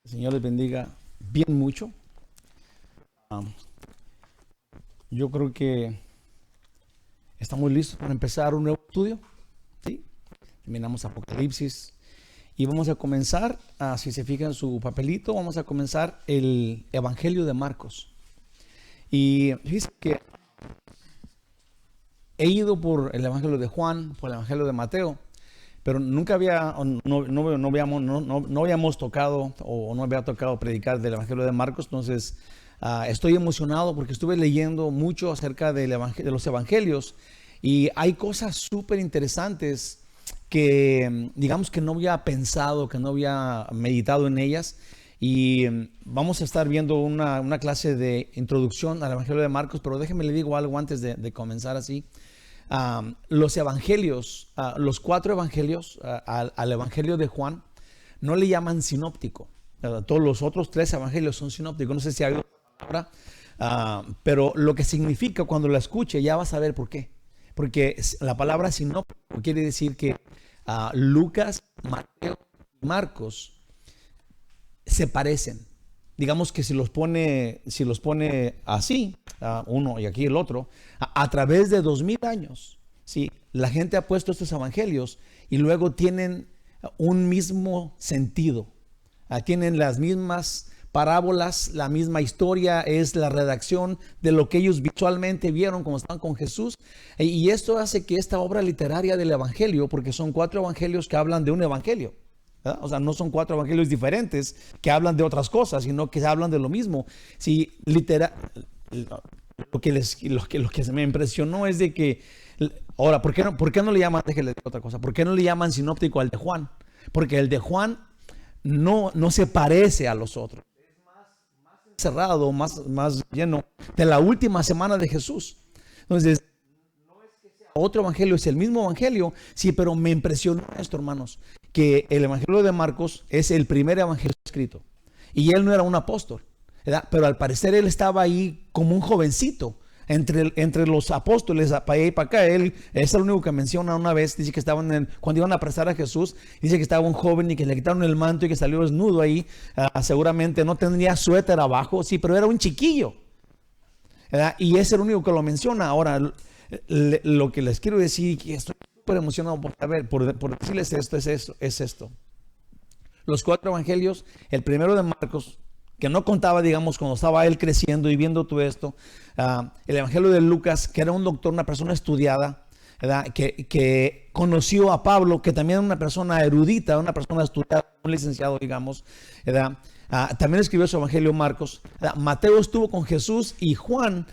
El Señor les bendiga bien mucho. Yo creo que estamos listos para empezar un nuevo estudio. ¿Sí? Terminamos Apocalipsis y vamos a comenzar, si se fijan en su papelito, vamos a comenzar el Evangelio de Marcos. Y fíjense que he ido por el Evangelio de Juan, por el Evangelio de Mateo, pero nunca no habíamos tocado o no había tocado predicar del Evangelio de Marcos. Entonces estoy emocionado porque estuve leyendo mucho acerca de los Evangelios y hay cosas súper interesantes que digamos que no había pensado, que no había meditado en ellas. Y vamos a estar viendo una clase de introducción al Evangelio de Marcos, pero déjenme le digo algo antes de comenzar así. Los evangelios, los 4 evangelios, al Evangelio de Juan, no le llaman sinóptico. Todos los otros 3 evangelios son sinópticos. No sé si hay otra palabra, pero lo que significa cuando la escuche ya vas a ver por qué. Porque la palabra sinóptico quiere decir que Lucas, Mateo y Marcos se parecen. Digamos que si los pone así, uno y aquí el otro, a través de 2000 años, ¿sí? La gente ha puesto estos evangelios y luego tienen un mismo sentido. Tienen las mismas parábolas, la misma historia, es la redacción de lo que ellos visualmente vieron cuando estaban con Jesús. Y esto hace que esta obra literaria del evangelio, porque son 4 evangelios que hablan de un evangelio, ¿verdad? O sea, no son 4 evangelios diferentes que hablan de otras cosas, sino que hablan de lo mismo. Sí, lo que me impresionó es de que, ahora, ¿por qué no le llaman, déjale decir otra cosa, ¿por qué no le llaman sinóptico al de Juan? Porque el de Juan no se parece a los otros. Es más cerrado, más lleno de la última semana de Jesús. Entonces, otro evangelio, es el mismo evangelio, sí, pero me impresionó esto, hermanos, que el Evangelio de Marcos es el primer evangelio escrito y él no era un apóstol, ¿verdad? Pero al parecer él estaba ahí como un jovencito entre los apóstoles, para allá y para acá. Él es el único que menciona una vez, dice que estaban cuando iban a apresar a Jesús, dice que estaba un joven y que le quitaron el manto y que salió desnudo ahí. Seguramente no tendría suéter abajo, sí, pero era un chiquillo, ¿verdad? Y es el único que lo menciona. Ahora, lo que les quiero decir, que estoy súper emocionado por decirles esto, es esto. Los 4 evangelios, el primero de Marcos, que no contaba, digamos, cuando estaba él creciendo y viendo todo esto. El evangelio de Lucas, que era un doctor, una persona estudiada, ¿verdad? Que conoció a Pablo, que también era una persona erudita, una persona estudiada, un licenciado, digamos, ¿verdad? También escribió su evangelio Marcos, ¿verdad? Mateo estuvo con Jesús y Juan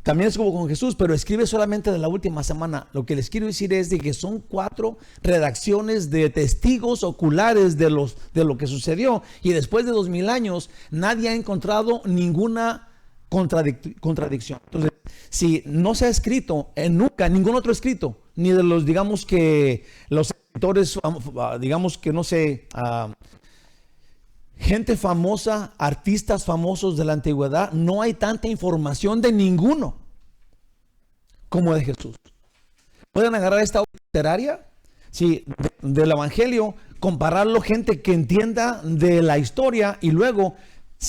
también estuvo con Jesús, pero escribe solamente de la última semana. Lo que les quiero decir es de que son 4 redacciones de testigos oculares de lo que sucedió. Y después de 2000 años, nadie ha encontrado ninguna contradicción. Entonces, si no se ha escrito nunca ningún otro escrito, ni de los, digamos que los escritores, digamos que no sé, gente famosa, artistas famosos de la antigüedad, no hay tanta información de ninguno como de Jesús. Pueden agarrar esta obra literaria, sí, del evangelio, compararlo, gente que entienda de la historia, y luego,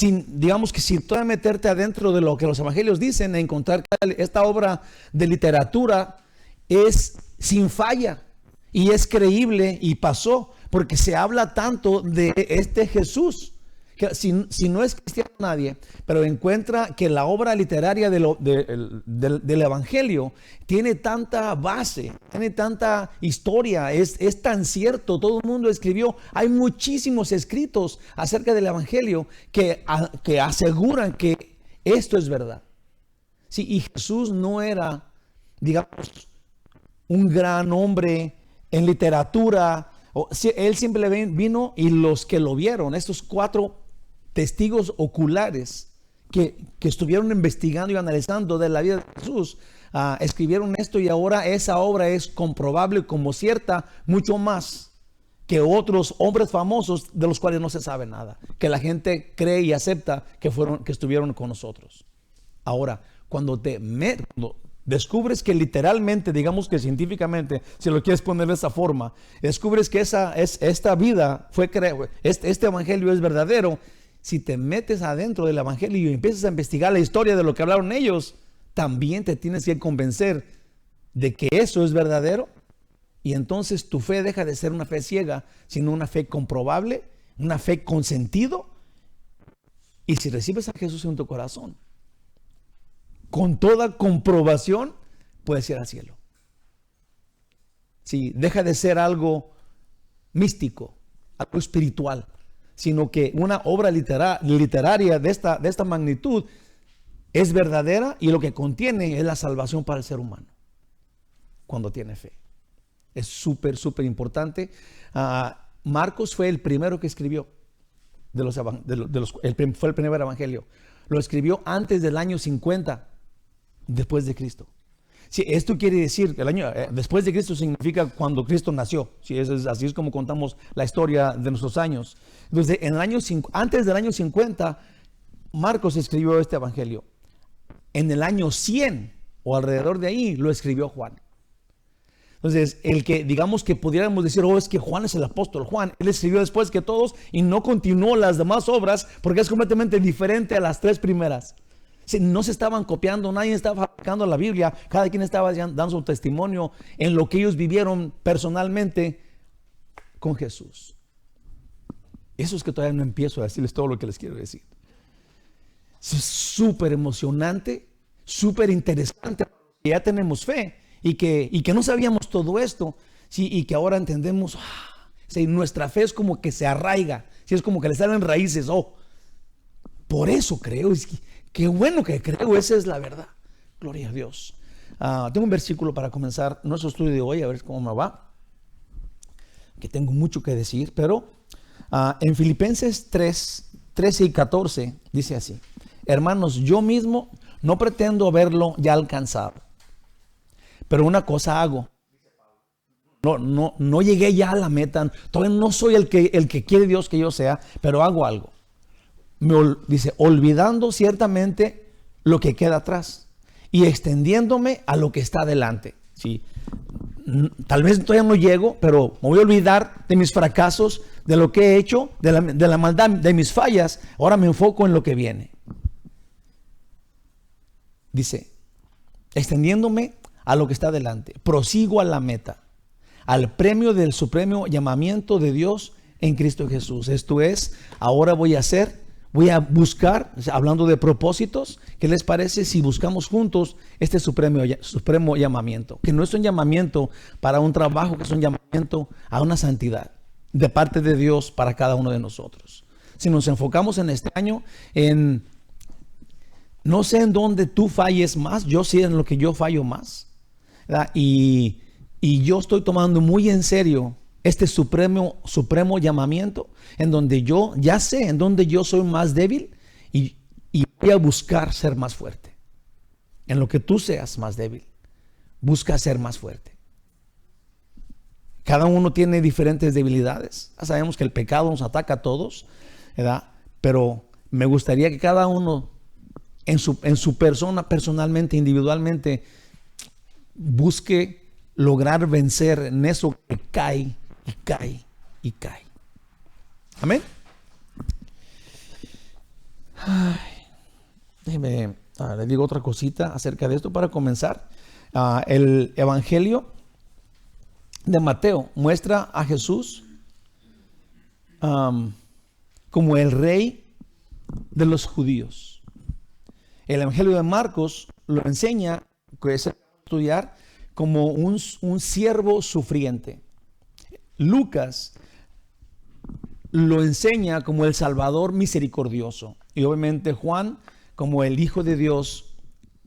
digamos que sin todavía meterte adentro de lo que los evangelios dicen, encontrar que esta obra de literatura es sin falla y es creíble y pasó. Porque se habla tanto de este Jesús, que si no es cristiano nadie, pero encuentra que la obra literaria del Evangelio tiene tanta base, tiene tanta historia, es tan cierto, todo el mundo escribió. Hay muchísimos escritos acerca del Evangelio que aseguran que esto es verdad. Sí, y Jesús no era, digamos, un gran hombre en literatura. Él siempre vino, y los que lo vieron, estos 4 testigos oculares que estuvieron investigando y analizando de la vida de Jesús, escribieron esto, y ahora esa obra es comprobable como cierta mucho más que otros hombres famosos de los cuales no se sabe nada, que la gente cree y acepta que estuvieron con nosotros. Ahora, cuando descubres que literalmente, digamos que científicamente, si lo quieres poner de esa forma, descubres que esta vida fue creada, este evangelio es verdadero. Si te metes adentro del evangelio y empiezas a investigar la historia de lo que hablaron ellos, también te tienes que convencer de que eso es verdadero. Y entonces tu fe deja de ser una fe ciega, sino una fe comprobable, una fe con sentido. Y si recibes a Jesús en tu corazón, con toda comprobación, puedes ir al cielo. Sí, deja de ser algo místico, algo espiritual, sino que una obra literaria de esta magnitud es verdadera, y lo que contiene es la salvación para el ser humano cuando tiene fe. Es súper, súper importante. Marcos fue el primero que escribió fue el primer evangelio. Lo escribió antes del año 50 después de Cristo. Sí, esto quiere decir el año después de Cristo significa cuando Cristo nació. Sí, así es como contamos la historia de nuestros años. Entonces, antes del año 50, Marcos escribió este evangelio. En el año 100 o alrededor de ahí lo escribió Juan. Entonces, el que digamos que pudiéramos decir, es que Juan es el apóstol Juan, él escribió después que todos y no continuó las demás obras porque es completamente diferente a las tres primeras. No se estaban copiando, nadie estaba aplicando la Biblia, cada quien estaba dando su testimonio en lo que ellos vivieron personalmente con Jesús. Eso es que todavía no empiezo a decirles todo lo que les quiero decir. Es súper emocionante, súper interesante. Ya tenemos fe y que no sabíamos todo esto, ¿sí? Y que ahora entendemos. Sí, nuestra fe es como que se arraiga, ¿sí? Es como que le salen raíces. Por eso creo. Qué bueno que creo, esa es la verdad. Gloria a Dios. Tengo un versículo para comenzar nuestro estudio de hoy, a ver cómo me va. Que tengo mucho que decir, pero en Filipenses 3, 13 y 14 dice así: hermanos, yo mismo no pretendo haberlo ya alcanzado, pero una cosa hago. No llegué ya a la meta, todavía no soy el que quiere Dios que yo sea, pero hago algo. Dice, olvidando ciertamente lo que queda atrás y extendiéndome a lo que está adelante. ¿Sí? Tal vez todavía no llego, pero me voy a olvidar de mis fracasos, de lo que he hecho, de la maldad, de mis fallas. Ahora me enfoco en lo que viene. Dice, extendiéndome a lo que está adelante, prosigo a la meta, al premio del supremo llamamiento de Dios en Cristo Jesús. Esto es, ahora voy a buscar, hablando de propósitos, ¿qué les parece si buscamos juntos este supremo llamamiento? Que no es un llamamiento para un trabajo, que es un llamamiento a una santidad de parte de Dios para cada uno de nosotros. Si nos enfocamos en este año, no sé en dónde tú falles más, yo sé en lo que yo fallo más, ¿verdad? Y yo estoy tomando muy en serio este supremo llamamiento, en donde yo ya sé en donde yo soy más débil y voy a buscar ser más fuerte. En lo que tú seas más débil, busca ser más fuerte. Cada uno tiene diferentes debilidades. Ya sabemos que el pecado nos ataca a todos, ¿verdad? Pero me gustaría que cada uno en su persona, personalmente, individualmente, busque lograr vencer en eso que cae y cae y cae. Amén. Déjeme, le digo otra cosita acerca de esto para comenzar. El Evangelio de Mateo muestra a Jesús como el rey de los judíos. El Evangelio de Marcos lo enseña, que es estudiar, como un siervo sufriente. Lucas lo enseña como el Salvador misericordioso, y obviamente Juan como el Hijo de Dios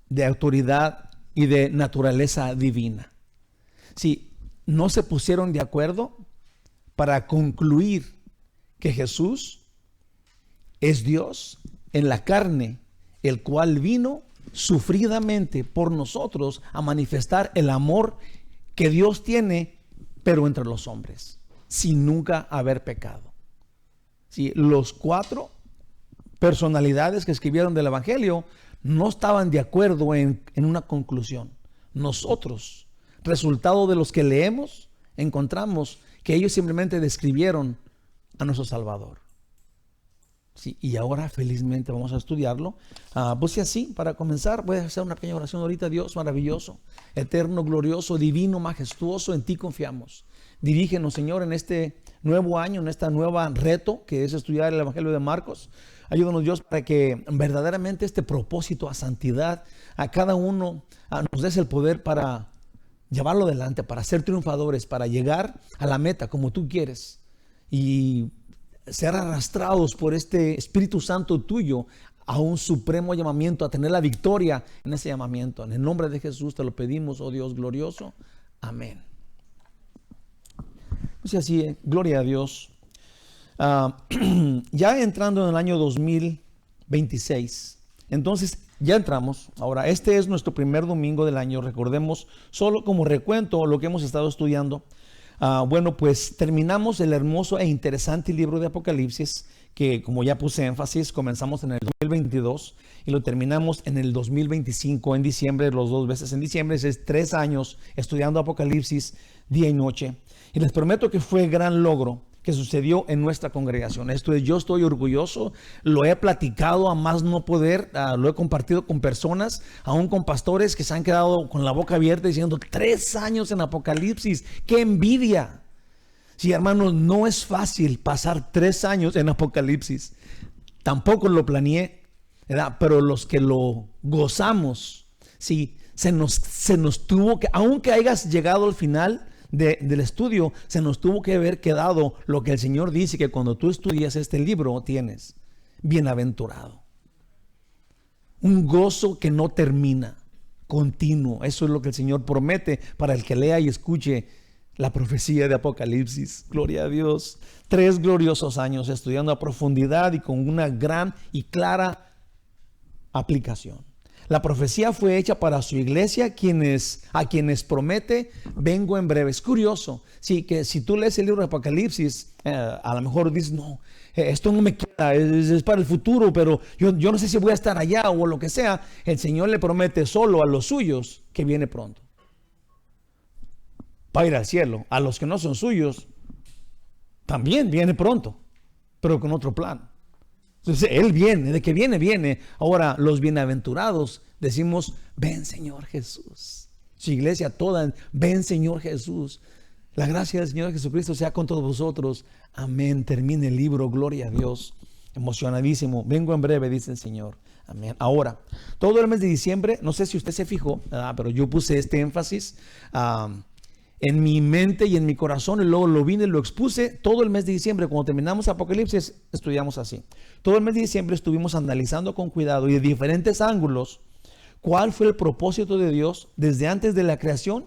de autoridad y de naturaleza divina. Sí, no se pusieron de acuerdo para concluir que Jesús es Dios en la carne, el cual vino sufridamente por nosotros a manifestar el amor que Dios tiene, pero entre los hombres, sin nunca haber pecado. Sí, los 4 personalidades que escribieron del Evangelio no estaban de acuerdo en una conclusión. nosotros, resultado de los que leemos, encontramos que ellos simplemente describieron a nuestro Salvador. Sí, y ahora felizmente vamos a estudiarlo. Pues y así, para comenzar, voy a hacer una pequeña oración ahorita. Dios maravilloso, eterno, glorioso, divino, majestuoso, en ti confiamos. Dirígenos, Señor, en este nuevo año, en esta nueva reto que es estudiar el Evangelio de Marcos. Ayúdanos, Dios, para que verdaderamente este propósito a santidad, a cada uno nos des el poder para llevarlo adelante, para ser triunfadores, para llegar a la meta como tú quieres y ser arrastrados por este Espíritu Santo tuyo a un supremo llamamiento, a tener la victoria en ese llamamiento. En el nombre de Jesús te lo pedimos, oh Dios glorioso. Amén. Pues así, gloria a Dios. Ya entrando en el año 2026, entonces ya entramos. Ahora, este es nuestro primer domingo del año. Recordemos, solo como recuento, lo que hemos estado estudiando. Bueno, pues terminamos el hermoso e interesante libro de Apocalipsis, que como ya puse énfasis, comenzamos en el 2022 y lo terminamos en el 2025, en diciembre, los 2 veces en diciembre. Es 3 años estudiando Apocalipsis día y noche. Y les prometo que fue gran logro que sucedió en nuestra congregación. Esto es, yo estoy orgulloso, lo he platicado a más no poder, lo he compartido con personas, aún con pastores que se han quedado con la boca abierta diciendo 3 años en Apocalipsis, ¡qué envidia! Sí, hermanos, no es fácil pasar 3 años en Apocalipsis. Tampoco lo planeé, ¿verdad? Pero los que lo gozamos, sí, se nos tuvo que, aunque hayas llegado al final del estudio, se nos tuvo que haber quedado lo que el Señor dice que cuando tú estudias este libro tienes: bienaventurado, un gozo que no termina, continuo. Eso es lo que el Señor promete para el que lea y escuche la profecía de Apocalipsis. Gloria a Dios. 3 gloriosos años estudiando a profundidad y con una gran y clara aplicación. La profecía fue hecha para su iglesia, a quienes promete: vengo en breve. Es curioso, sí, que si tú lees el libro de Apocalipsis, a lo mejor dices, no, esto no me queda, es para el futuro, pero yo no sé si voy a estar allá o lo que sea. El Señor le promete solo a los suyos que viene pronto, para ir al cielo. A los que no son suyos, también viene pronto, pero con otro plan. Entonces, Él viene, de que viene, viene. Ahora, los bienaventurados decimos: ven, Señor Jesús. Su iglesia toda, ven, Señor Jesús. La gracia del Señor Jesucristo sea con todos vosotros. Amén. Termine el libro, gloria a Dios. Emocionadísimo. Vengo en breve, dice el Señor. Amén. Ahora, todo el mes de diciembre, no sé si usted se fijó, pero yo puse este énfasis en mi mente y en mi corazón, y luego lo vine y lo expuse todo el mes de diciembre. Cuando terminamos Apocalipsis, estudiamos así. Todo el mes de diciembre estuvimos analizando con cuidado y de diferentes ángulos cuál fue el propósito de Dios desde antes de la creación,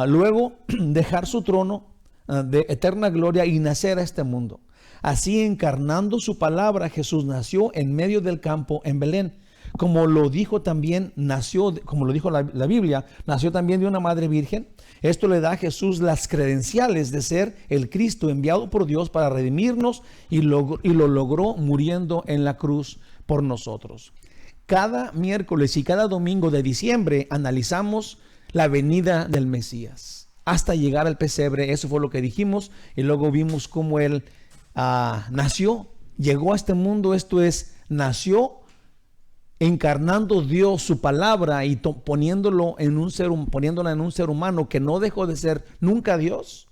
luego dejar su trono de eterna gloria y nacer a este mundo. Así, encarnando su palabra, Jesús nació en medio del campo en Belén. Como lo dijo también, como lo dijo la Biblia, nació también de una madre virgen. Esto le da a Jesús las credenciales de ser el Cristo enviado por Dios para redimirnos, y lo logró muriendo en la cruz por nosotros. Cada miércoles y cada domingo de diciembre analizamos la venida del Mesías hasta llegar al pesebre. Eso fue lo que dijimos, y luego vimos cómo Él nació, llegó a este mundo. Esto es, nació encarnando Dios su palabra y poniéndola en un ser humano que no dejó de ser nunca Dios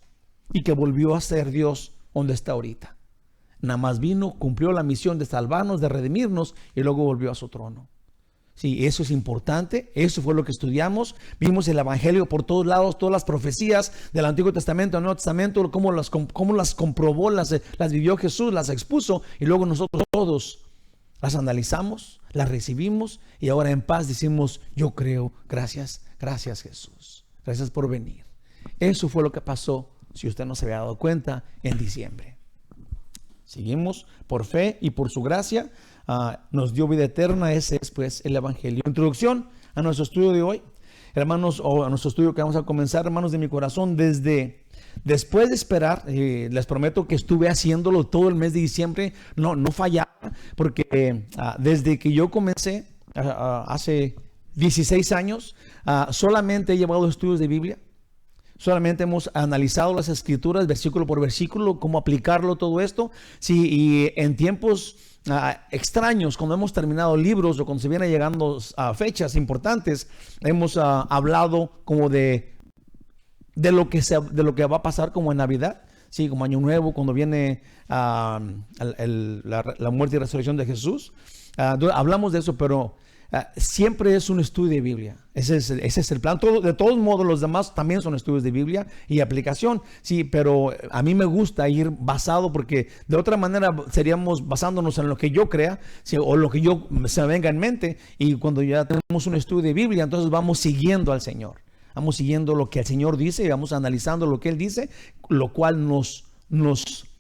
y que volvió a ser Dios donde está ahorita. Nada más vino, cumplió la misión de salvarnos, de redimirnos, y luego volvió a su trono. Sí, eso es importante. Eso fue lo que estudiamos. Vimos el Evangelio por todos lados, todas las profecías del Antiguo Testamento, del Nuevo Testamento, cómo las comprobó, las vivió Jesús, las expuso, y luego nosotros todos las analizamos, las recibimos, y ahora en paz decimos: yo creo. Gracias, gracias Jesús. Gracias por venir. Eso fue lo que pasó, si usted no se había dado cuenta, en diciembre. Seguimos por fe y por su gracia. Nos dio vida eterna. Ese es pues el Evangelio. Introducción a nuestro estudio de hoy, hermanos, o a nuestro estudio que vamos a comenzar, hermanos de mi corazón. Después de esperar, les prometo que estuve haciéndolo todo el mes de diciembre, no fallaba, porque desde que yo comencé hace 16 años, solamente he llevado estudios de Biblia. Solamente hemos analizado las escrituras versículo por versículo, cómo aplicarlo todo esto. Sí, y en tiempos extraños, cuando hemos terminado libros o cuando se vienen llegando a fechas importantes, hemos hablado como de lo que va a pasar como en Navidad, sí, como Año Nuevo, cuando viene la muerte y resurrección de Jesús. Hablamos de eso, pero siempre es un estudio de Biblia. Ese es el plan. De todos modos, los demás también son estudios de Biblia y aplicación. Sí, pero a mí me gusta ir basado, porque de otra manera seríamos basándonos en lo que yo crea, sí, o lo que se me venga en mente. Y cuando ya tenemos un estudio de Biblia, entonces vamos siguiendo al Señor. Vamos siguiendo lo que el Señor dice y vamos analizando lo que Él dice, lo cual nos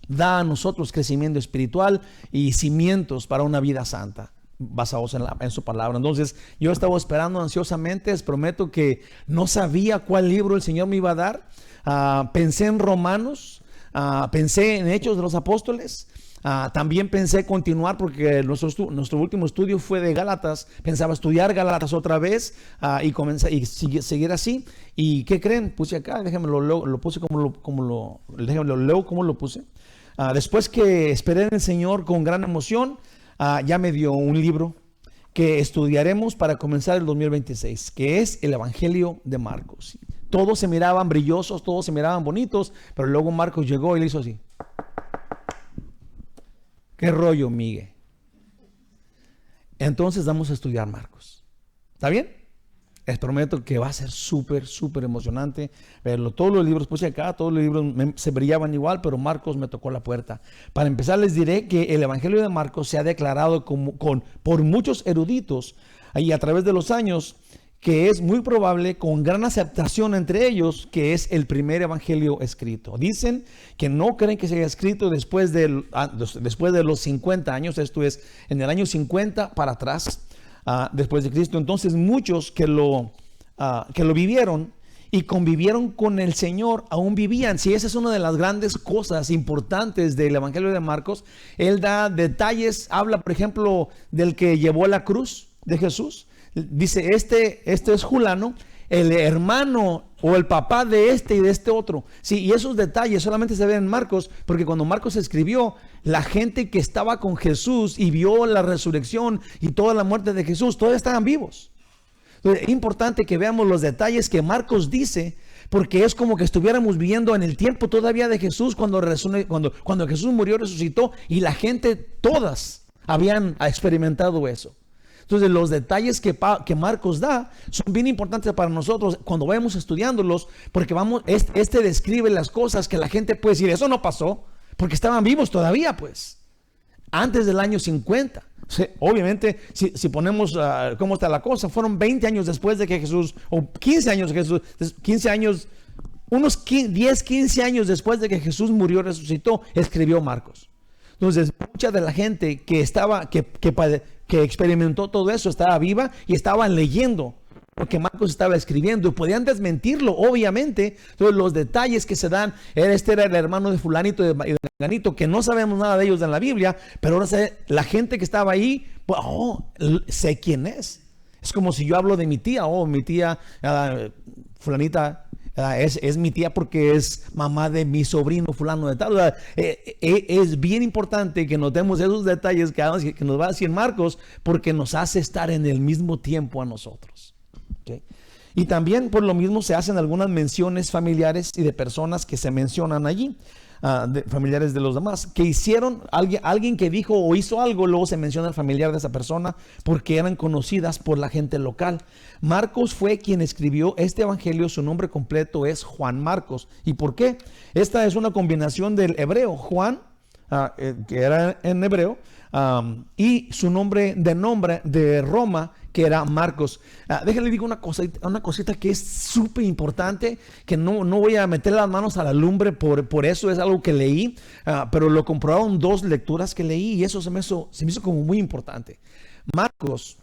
da a nosotros crecimiento espiritual y cimientos para una vida santa, basados en su palabra. Entonces yo estaba esperando ansiosamente. Les prometo que no sabía cuál libro el Señor me iba a dar. Pensé en Romanos, pensé en Hechos de los Apóstoles, también pensé continuar, porque nuestro último estudio fue de Gálatas. Pensaba estudiar Gálatas otra vez y seguir así. ¿Y qué creen? Puse acá, déjenme lo puse déjenme lo leo como lo puse. Después que esperé en el Señor con gran emoción, ya me dio un libro que estudiaremos para comenzar el 2026, que es el Evangelio de Marcos. Todos se miraban brillosos, todos se miraban bonitos, pero luego Marcos llegó y le hizo así. ¿Qué rollo, Miguel? Entonces vamos a estudiar Marcos. ¿Está bien? Les prometo que va a ser súper, súper emocionante verlo. Todos los libros, puse acá, todos los libros se brillaban igual, pero Marcos me tocó la puerta. Para empezar, les diré que el Evangelio de Marcos se ha declarado por muchos eruditos y a través de los años, que es muy probable, con gran aceptación entre ellos, que es el primer evangelio escrito. Dicen que no creen que se haya escrito después de los 50 años, esto es, en el año 50 para atrás, después de Cristo. Entonces muchos que lo vivieron y convivieron con el Señor aún vivían. Si esa es una de las grandes cosas importantes del Evangelio de Marcos, él da detalles, habla por ejemplo del que llevó la cruz de Jesús. Dice, este es Julano, el hermano o el papá de este y de este otro. Sí, y esos detalles solamente se ven en Marcos, porque cuando Marcos escribió, la gente que estaba con Jesús y vio la resurrección y toda la muerte de Jesús, todavía estaban vivos. Entonces, es importante que veamos los detalles que Marcos dice, porque es como que estuviéramos viviendo en el tiempo todavía de Jesús, cuando Jesús murió, resucitó, y la gente, todas, habían experimentado eso. Entonces los detalles que Marcos da son bien importantes para nosotros cuando vayamos estudiándolos, porque este describe las cosas que la gente puede decir, eso no pasó, porque estaban vivos todavía, pues, antes del año 50. Sí, obviamente, si ponemos cómo está la cosa, fueron 20 años después de que Jesús, o 15 años de Jesús, 15 años, unos 10, 15 años después de que Jesús murió, resucitó, escribió Marcos. Entonces, mucha de la gente que experimentó todo eso estaba viva y estaban leyendo lo que Marcos estaba escribiendo y podían desmentirlo, obviamente. Entonces, los detalles que se dan, este era el hermano de fulanito y de menganito, que no sabemos nada de ellos en la Biblia, pero ahora la gente que estaba ahí, pues, sé quién es. Es como si yo hablo de mi tía, mi tía fulanita, es mi tía porque es mamá de mi sobrino fulano de tal. Es bien importante que notemos esos detalles que nos va a decir Marcos, porque nos hace estar en el mismo tiempo a nosotros. ¿Okay? Y también por lo mismo se hacen algunas menciones familiares y de personas que se mencionan allí, familiares de los demás, que hicieron, alguien que dijo o hizo algo, luego se menciona el familiar de esa persona, porque eran conocidas por la gente local. Marcos fue quien escribió este evangelio. Su nombre completo es Juan Marcos. ¿Y por qué? Esta es una combinación del hebreo Juan, que era en hebreo, y su nombre de Roma, que era Marcos. Déjenle digo una cosita que es súper importante, que no voy a meter las manos a la lumbre por eso, es algo que leí, pero lo comprobaron 2 lecturas que leí y eso se me hizo como muy importante. Marcos,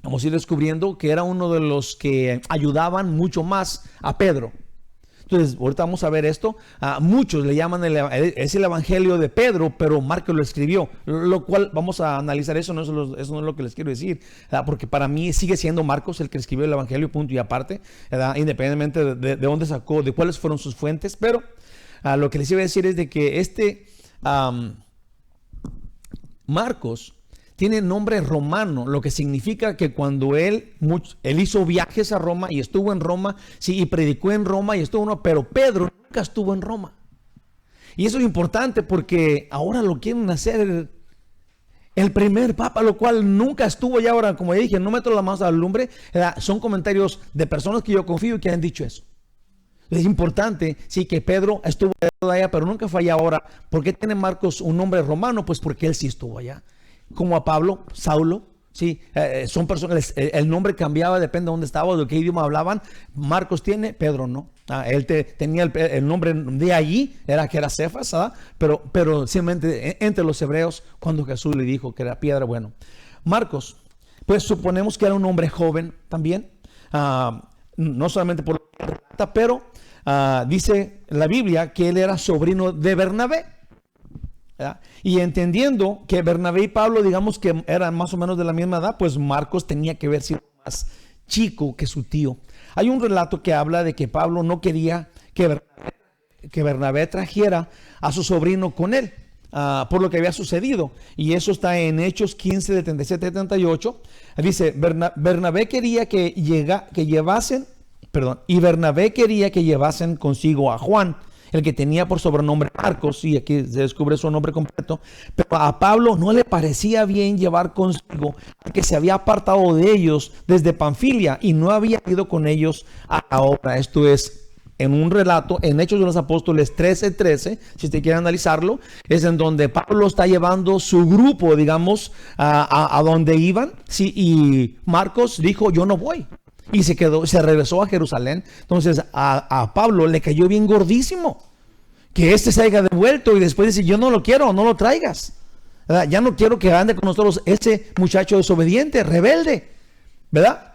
vamos a ir descubriendo que era uno de los que ayudaban mucho más a Pedro. Entonces, ahorita vamos a ver esto. Muchos le llaman, es el Evangelio de Pedro, pero Marcos lo escribió. Lo cual vamos a analizar eso, eso no es lo que les quiero decir. Porque para mí sigue siendo Marcos el que escribió el Evangelio, punto y aparte, independientemente de dónde sacó, de cuáles fueron sus fuentes. Pero lo que les iba a decir es de que Marcos tiene nombre romano, lo que significa que cuando él hizo viajes a Roma y estuvo en Roma, sí, y predicó en Roma y estuvo en Roma, pero Pedro nunca estuvo en Roma. Y eso es importante porque ahora lo quieren hacer el primer papa, lo cual nunca estuvo. Y ahora, como dije, no meto la mano a la lumbre, son comentarios de personas que yo confío y que han dicho eso. Es importante, sí, que Pedro estuvo allá, pero nunca fue allá. Ahora, ¿por qué tiene Marcos un nombre romano? Pues porque él sí estuvo allá. Como a Pablo, Saulo, sí, son personas, el nombre cambiaba, depende de dónde estaba, de qué idioma hablaban. Marcos tiene, Pedro no. Él tenía el nombre de allí, que era Cefas, pero simplemente entre los hebreos, cuando Jesús le dijo que era piedra, bueno. Marcos, pues suponemos que era un hombre joven también, no solamente por lo que relata, pero dice la Biblia que él era sobrino de Bernabé. ¿verdad? Y entendiendo que Bernabé y Pablo, digamos que eran más o menos de la misma edad, pues Marcos tenía que haber sido más chico que su tío. Hay un relato que habla de que Pablo no quería que Bernabé trajera a su sobrino con él, por lo que había sucedido. Y eso está en Hechos 15, de 37 a 38. Dice, Bernabé quería y Bernabé quería que llevasen consigo a Juan, el que tenía por sobrenombre Marcos, y aquí se descubre su nombre completo, pero a Pablo no le parecía bien llevar consigo que se había apartado de ellos desde Panfilia y no había ido con ellos a la obra. Esto es en un relato en Hechos de los Apóstoles 13:13, si usted quiere analizarlo, es en donde Pablo está llevando su grupo, digamos, a donde iban, sí, y Marcos dijo, yo no voy. Y se regresó a Jerusalén. Entonces a Pablo le cayó bien gordísimo que se haya devuelto y después dice, yo no lo quiero, no lo traigas, ¿verdad? Ya no quiero que ande con nosotros ese muchacho desobediente, rebelde, ¿verdad?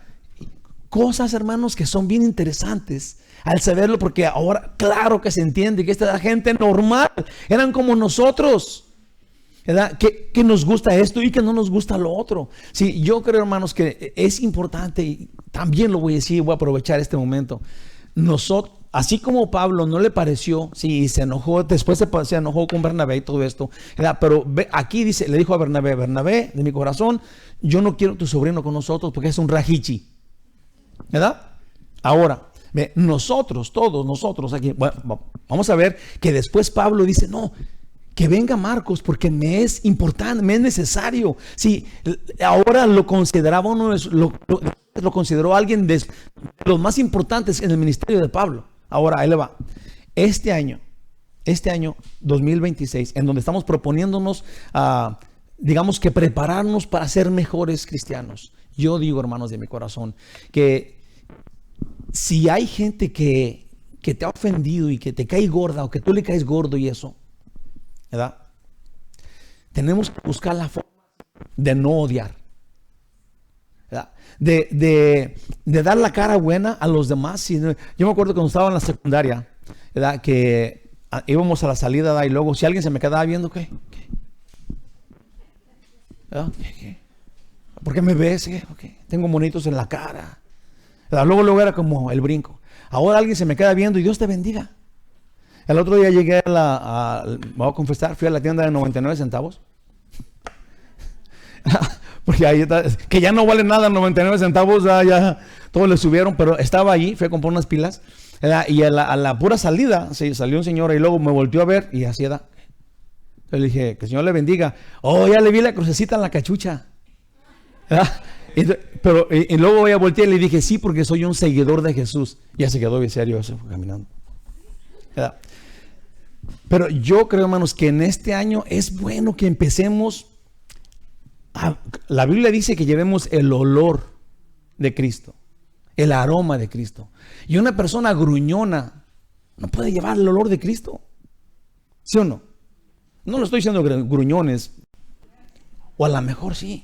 Cosas, hermanos, que son bien interesantes al saberlo, porque ahora claro que se entiende que esta era gente normal, eran como nosotros, ¿verdad? Que nos gusta esto y que no nos gusta lo otro. Sí, yo creo, hermanos, que es importante, y también lo voy a decir, voy a aprovechar este momento. Nosotros, así como Pablo no le pareció, sí, se enojó, después se enojó con Bernabé y todo esto, ¿verdad? Pero aquí dice, le dijo a Bernabé, de mi corazón, yo no quiero tu sobrino con nosotros porque es un rajichi, ¿verdad? Ahora, todos nosotros aquí, bueno, vamos a ver que después Pablo dice, no, que venga Marcos porque me es importante, me es necesario. Sí, ahora lo consideraba lo consideró alguien de los más importantes en el ministerio de Pablo. Ahora, ahí le va. Este año 2026, en donde estamos proponiéndonos, digamos que prepararnos para ser mejores cristianos. Yo digo, hermanos de mi corazón, que si hay gente que te ha ofendido y que te cae gorda o que tú le caes gordo y eso, ¿verdad? Tenemos que buscar la forma de no odiar, ¿verdad? De dar la cara buena a los demás. Yo me acuerdo cuando estaba en la secundaria, ¿verdad? Que íbamos a la salida, ¿verdad? Y luego si alguien se me quedaba viendo, ¿qué? ¿Verdad? ¿Qué? ¿Por qué me ves? ¿Qué? Tengo monitos en la cara, ¿verdad? Luego era como el brinco. Ahora alguien se me queda viendo y Dios te bendiga. El otro día llegué me voy a confesar, fui a la tienda de 99 centavos. Porque ahí está, que ya no vale nada 99 centavos, ya todos le subieron, pero estaba allí, fui a comprar unas pilas, y a la pura salida, salió un señor y luego me volteó a ver y así era. Le dije, que el Señor le bendiga. Oh, ya le vi la crucecita en la cachucha. Y luego voy a voltear y le dije, sí, porque soy un seguidor de Jesús. Ya se quedó bien serio, se fue caminando. ¿Verdad? Pero yo creo, hermanos, que en este año es bueno que empecemos la Biblia dice que llevemos el olor de Cristo, el aroma de Cristo. Y una persona gruñona no puede llevar el olor de Cristo, ¿sí o no? No lo estoy diciendo gruñones, o a lo mejor sí,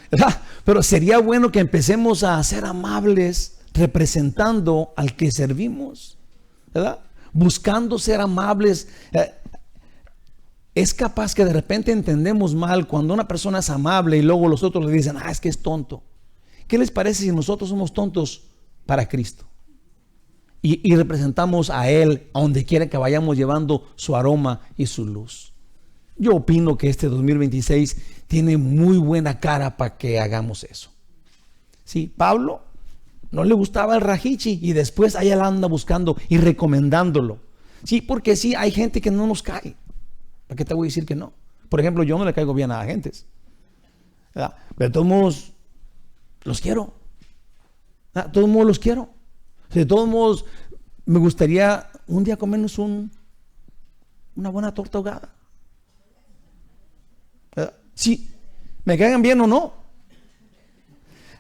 ¿verdad? Pero sería bueno que empecemos a ser amables, representando al que servimos, ¿verdad? Buscando ser amables. Es capaz que de repente entendemos mal cuando una persona es amable y luego los otros le dicen, es que es tonto. ¿Qué les parece si nosotros somos tontos para Cristo? Y representamos a Él a donde quiera que vayamos, llevando su aroma y su luz. Yo opino que este 2026 tiene muy buena cara para que hagamos eso. Sí, Pablo no le gustaba el rajichi y después ahí él anda buscando y recomendándolo. Sí, porque sí, hay gente que no nos cae. ¿Para qué te voy a decir que no? Por ejemplo, yo no le caigo bien a la gente, ¿verdad? Pero de todos modos, los quiero. De todos modos, los quiero. De todos modos, me gustaría un día comernos una buena torta ahogada. Sí, me caigan bien o no.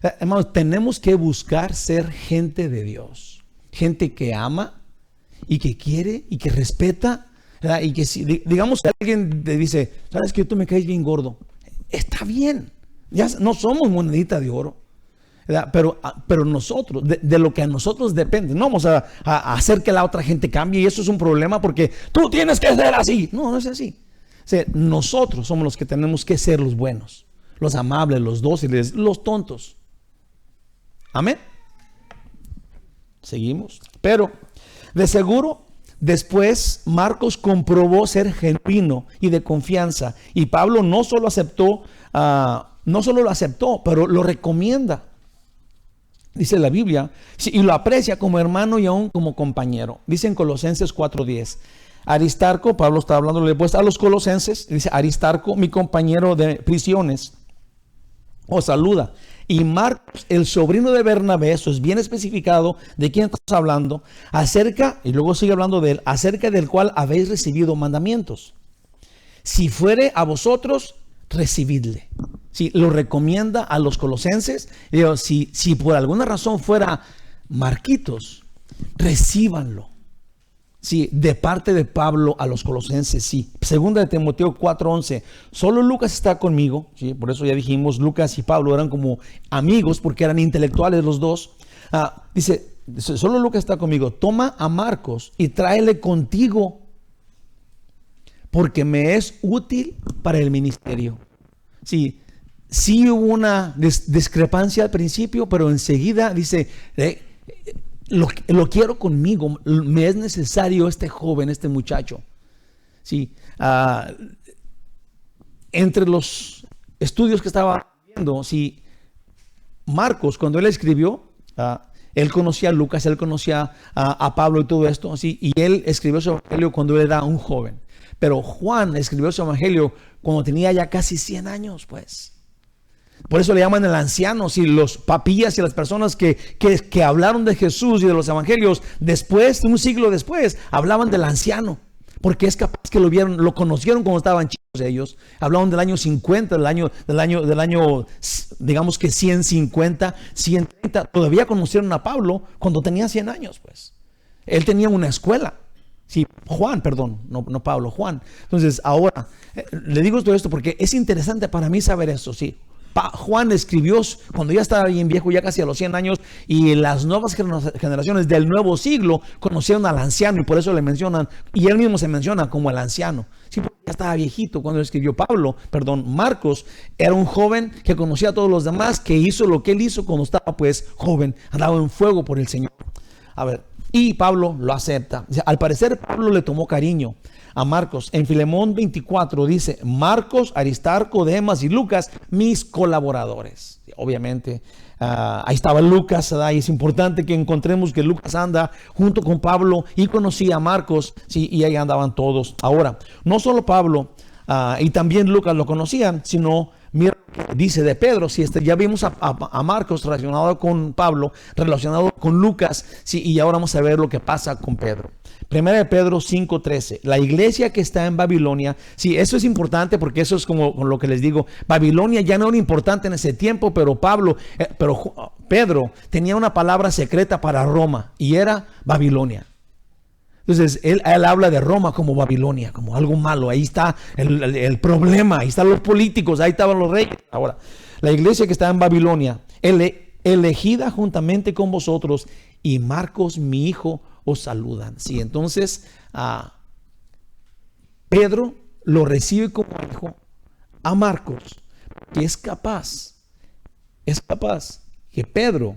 Hermanos, tenemos que buscar ser gente de Dios. Gente que ama y que quiere y que respeta. ¿Verdad? Y que si, digamos, que alguien te dice, sabes que tú me caes bien gordo. Está bien. Ya no somos monedita de oro. ¿Verdad? Pero nosotros, de lo que a nosotros depende, no vamos a hacer que la otra gente cambie, y eso es un problema porque tú tienes que ser así. No, no es así. O sea, nosotros somos los que tenemos que ser los buenos, los amables, los dóciles, los tontos. Amén. Seguimos. Pero de seguro después Marcos comprobó ser genuino y de confianza, y Pablo no solo lo aceptó, pero lo recomienda. Dice la Biblia, y lo aprecia como hermano y aún como compañero. Dice en Colosenses 4:10. Aristarco, Pablo está hablándole pues a los colosenses, dice: Aristarco, mi compañero de prisiones, os saluda. Y Marcos, el sobrino de Bernabé, eso es bien especificado de quién estás hablando, y luego sigue hablando de él, acerca del cual habéis recibido mandamientos. Si fuere a vosotros, recibidle. Sí, lo recomienda a los colosenses. Digo, si por alguna razón fuera Marquitos, recíbanlo. Sí, de parte de Pablo a los colosenses, sí. Segunda de Timoteo 4:11. Solo Lucas está conmigo. Sí, por eso ya dijimos, Lucas y Pablo eran como amigos porque eran intelectuales los dos. Dice, solo Lucas está conmigo. Toma a Marcos y tráele contigo, porque me es útil para el ministerio. Sí hubo una discrepancia al principio, pero enseguida dice, lo quiero conmigo, me es necesario este joven, este muchacho. Sí, entre los estudios que estaba viendo, sí, Marcos, cuando él escribió, él conocía a Lucas, él conocía a Pablo y todo esto, sí, y él escribió su evangelio cuando él era un joven. Pero Juan escribió su evangelio cuando tenía ya casi 100 años, pues. Por eso le llaman el anciano. Si los papillas y las personas que hablaron de Jesús y de los evangelios después, un siglo después, hablaban del anciano, porque es capaz que lo conocieron cuando estaban chicos ellos. Hablaban del año 50, del año, digamos que 150, 130. Todavía conocieron a Pablo cuando tenía 100 años, pues. Él tenía una escuela. Sí, Juan, perdón, no Pablo, Juan. Entonces, ahora, le digo todo esto porque es interesante para mí saber eso, sí. Juan escribió cuando ya estaba bien viejo, ya casi a los 100 años, y las nuevas generaciones del nuevo siglo conocieron al anciano, y por eso le mencionan, y él mismo se menciona como el anciano. Sí, porque ya estaba viejito cuando escribió Marcos era un joven que conocía a todos los demás, que hizo lo que él hizo cuando estaba pues joven, andaba en fuego por el Señor. A ver, y Pablo lo acepta. O sea, al parecer Pablo le tomó cariño a Marcos. En Filemón 24 dice: Marcos, Aristarco, Demas y Lucas, mis colaboradores. Obviamente ahí estaba Lucas, ¿verdad? Y es importante que encontremos que Lucas anda junto con Pablo y conocía a Marcos, sí, y ahí andaban todos. Ahora, no solo Pablo y también Lucas lo conocían, sino mira, dice de Pedro. Si ya vimos a Marcos relacionado con Pablo, relacionado con Lucas, sí, y ahora vamos a ver lo que pasa con Pedro. Primera de Pedro 5:13. La iglesia que está en Babilonia. Sí, eso es importante porque eso es como lo que les digo. Babilonia ya no era importante en ese tiempo, pero Pedro tenía una palabra secreta para Roma y era Babilonia. Entonces, él habla de Roma como Babilonia, como algo malo. Ahí está el problema, ahí están los políticos, ahí estaban los reyes. Ahora, la iglesia que está en Babilonia, él elegida juntamente con vosotros, y Marcos, mi hijo, os saludan. Sí, entonces Pedro lo recibe como hijo a Marcos, que es capaz que Pedro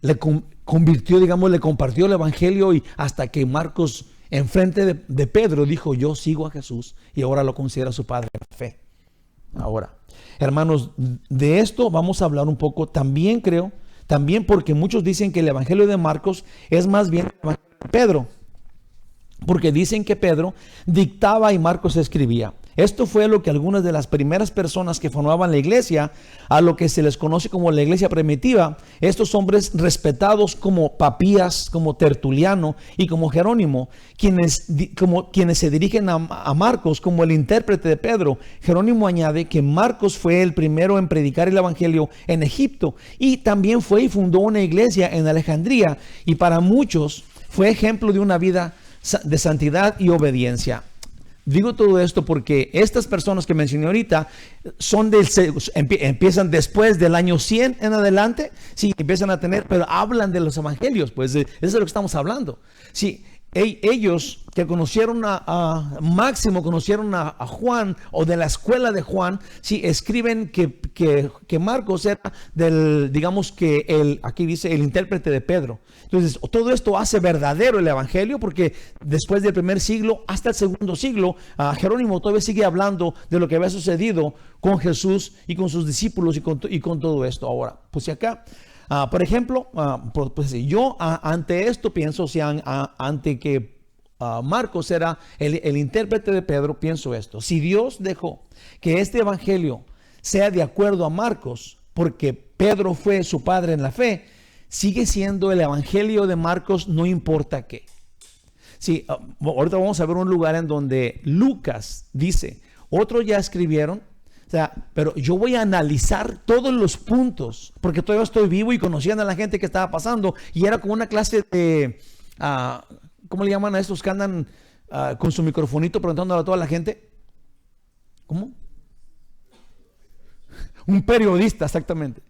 le convirtió, digamos, le compartió el evangelio, y hasta que Marcos enfrente de Pedro dijo: yo sigo a Jesús, y ahora lo considera su padre en fe. Ahora, hermanos, de esto vamos a hablar un poco también, creo, también porque muchos dicen que el evangelio de Marcos es más bien el evangelio de Pedro, porque dicen que Pedro dictaba y Marcos escribía. Esto fue lo que algunas de las primeras personas que formaban la iglesia, a lo que se les conoce como la iglesia primitiva, estos hombres respetados como Papías, como Tertuliano y como Jerónimo, quienes se dirigen a Marcos como el intérprete de Pedro. Jerónimo añade que Marcos fue el primero en predicar el evangelio en Egipto, y también fue y fundó una iglesia en Alejandría, y para muchos fue ejemplo de una vida de santidad y obediencia. Digo todo esto porque estas personas que mencioné ahorita empiezan después del año 100 en adelante. Sí, empiezan a tener, pero hablan de los evangelios, pues eso es de lo que estamos hablando. Sí, ellos que conocieron Máximo, conocieron a Juan, o de la escuela de Juan, sí, escriben que Marcos era digamos que aquí dice el intérprete de Pedro. Entonces, todo esto hace verdadero el evangelio, porque después del primer siglo hasta el segundo siglo, Jerónimo todavía sigue hablando de lo que había sucedido con Jesús y con sus discípulos y con todo esto. Ahora, pues si acá, por ejemplo, pues yo ante esto pienso, ante que Marcos era el intérprete de Pedro, pienso esto: si Dios dejó que este evangelio sea de acuerdo a Marcos, porque Pedro fue su padre en la fe, sigue siendo el evangelio de Marcos, no importa qué. Sí, ahorita vamos a ver un lugar en donde Lucas dice: otros ya escribieron, o sea, pero yo voy a analizar todos los puntos, porque todavía estoy vivo y conocían a la gente que estaba pasando, y era como una clase de, ¿cómo le llaman a estos que andan con su microfonito preguntándole a toda la gente? ¿Cómo? Un periodista, exactamente.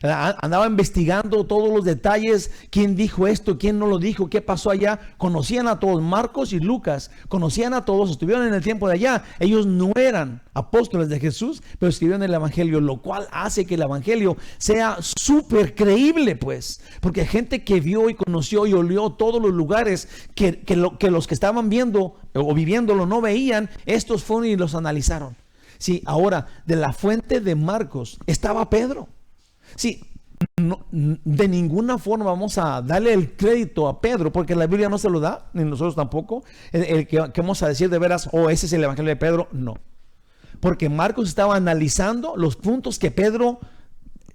Andaba investigando todos los detalles, quién dijo esto, quién no lo dijo, qué pasó allá. Conocían a todos, Marcos y Lucas conocían a todos, estuvieron en el tiempo de allá. Ellos no eran apóstoles de Jesús, pero escribieron el evangelio, lo cual hace que el evangelio sea súper creíble, pues, porque gente que vio y conoció y olió todos los lugares que los que estaban viendo o viviéndolo no veían, estos fueron y los analizaron. Sí, ahora, de la fuente de Marcos estaba Pedro. Sí, no, de ninguna forma vamos a darle el crédito a Pedro, porque la Biblia no se lo da, ni nosotros tampoco. El que vamos a decir de veras, ese es el evangelio de Pedro, no. Porque Marcos estaba analizando los puntos que Pedro,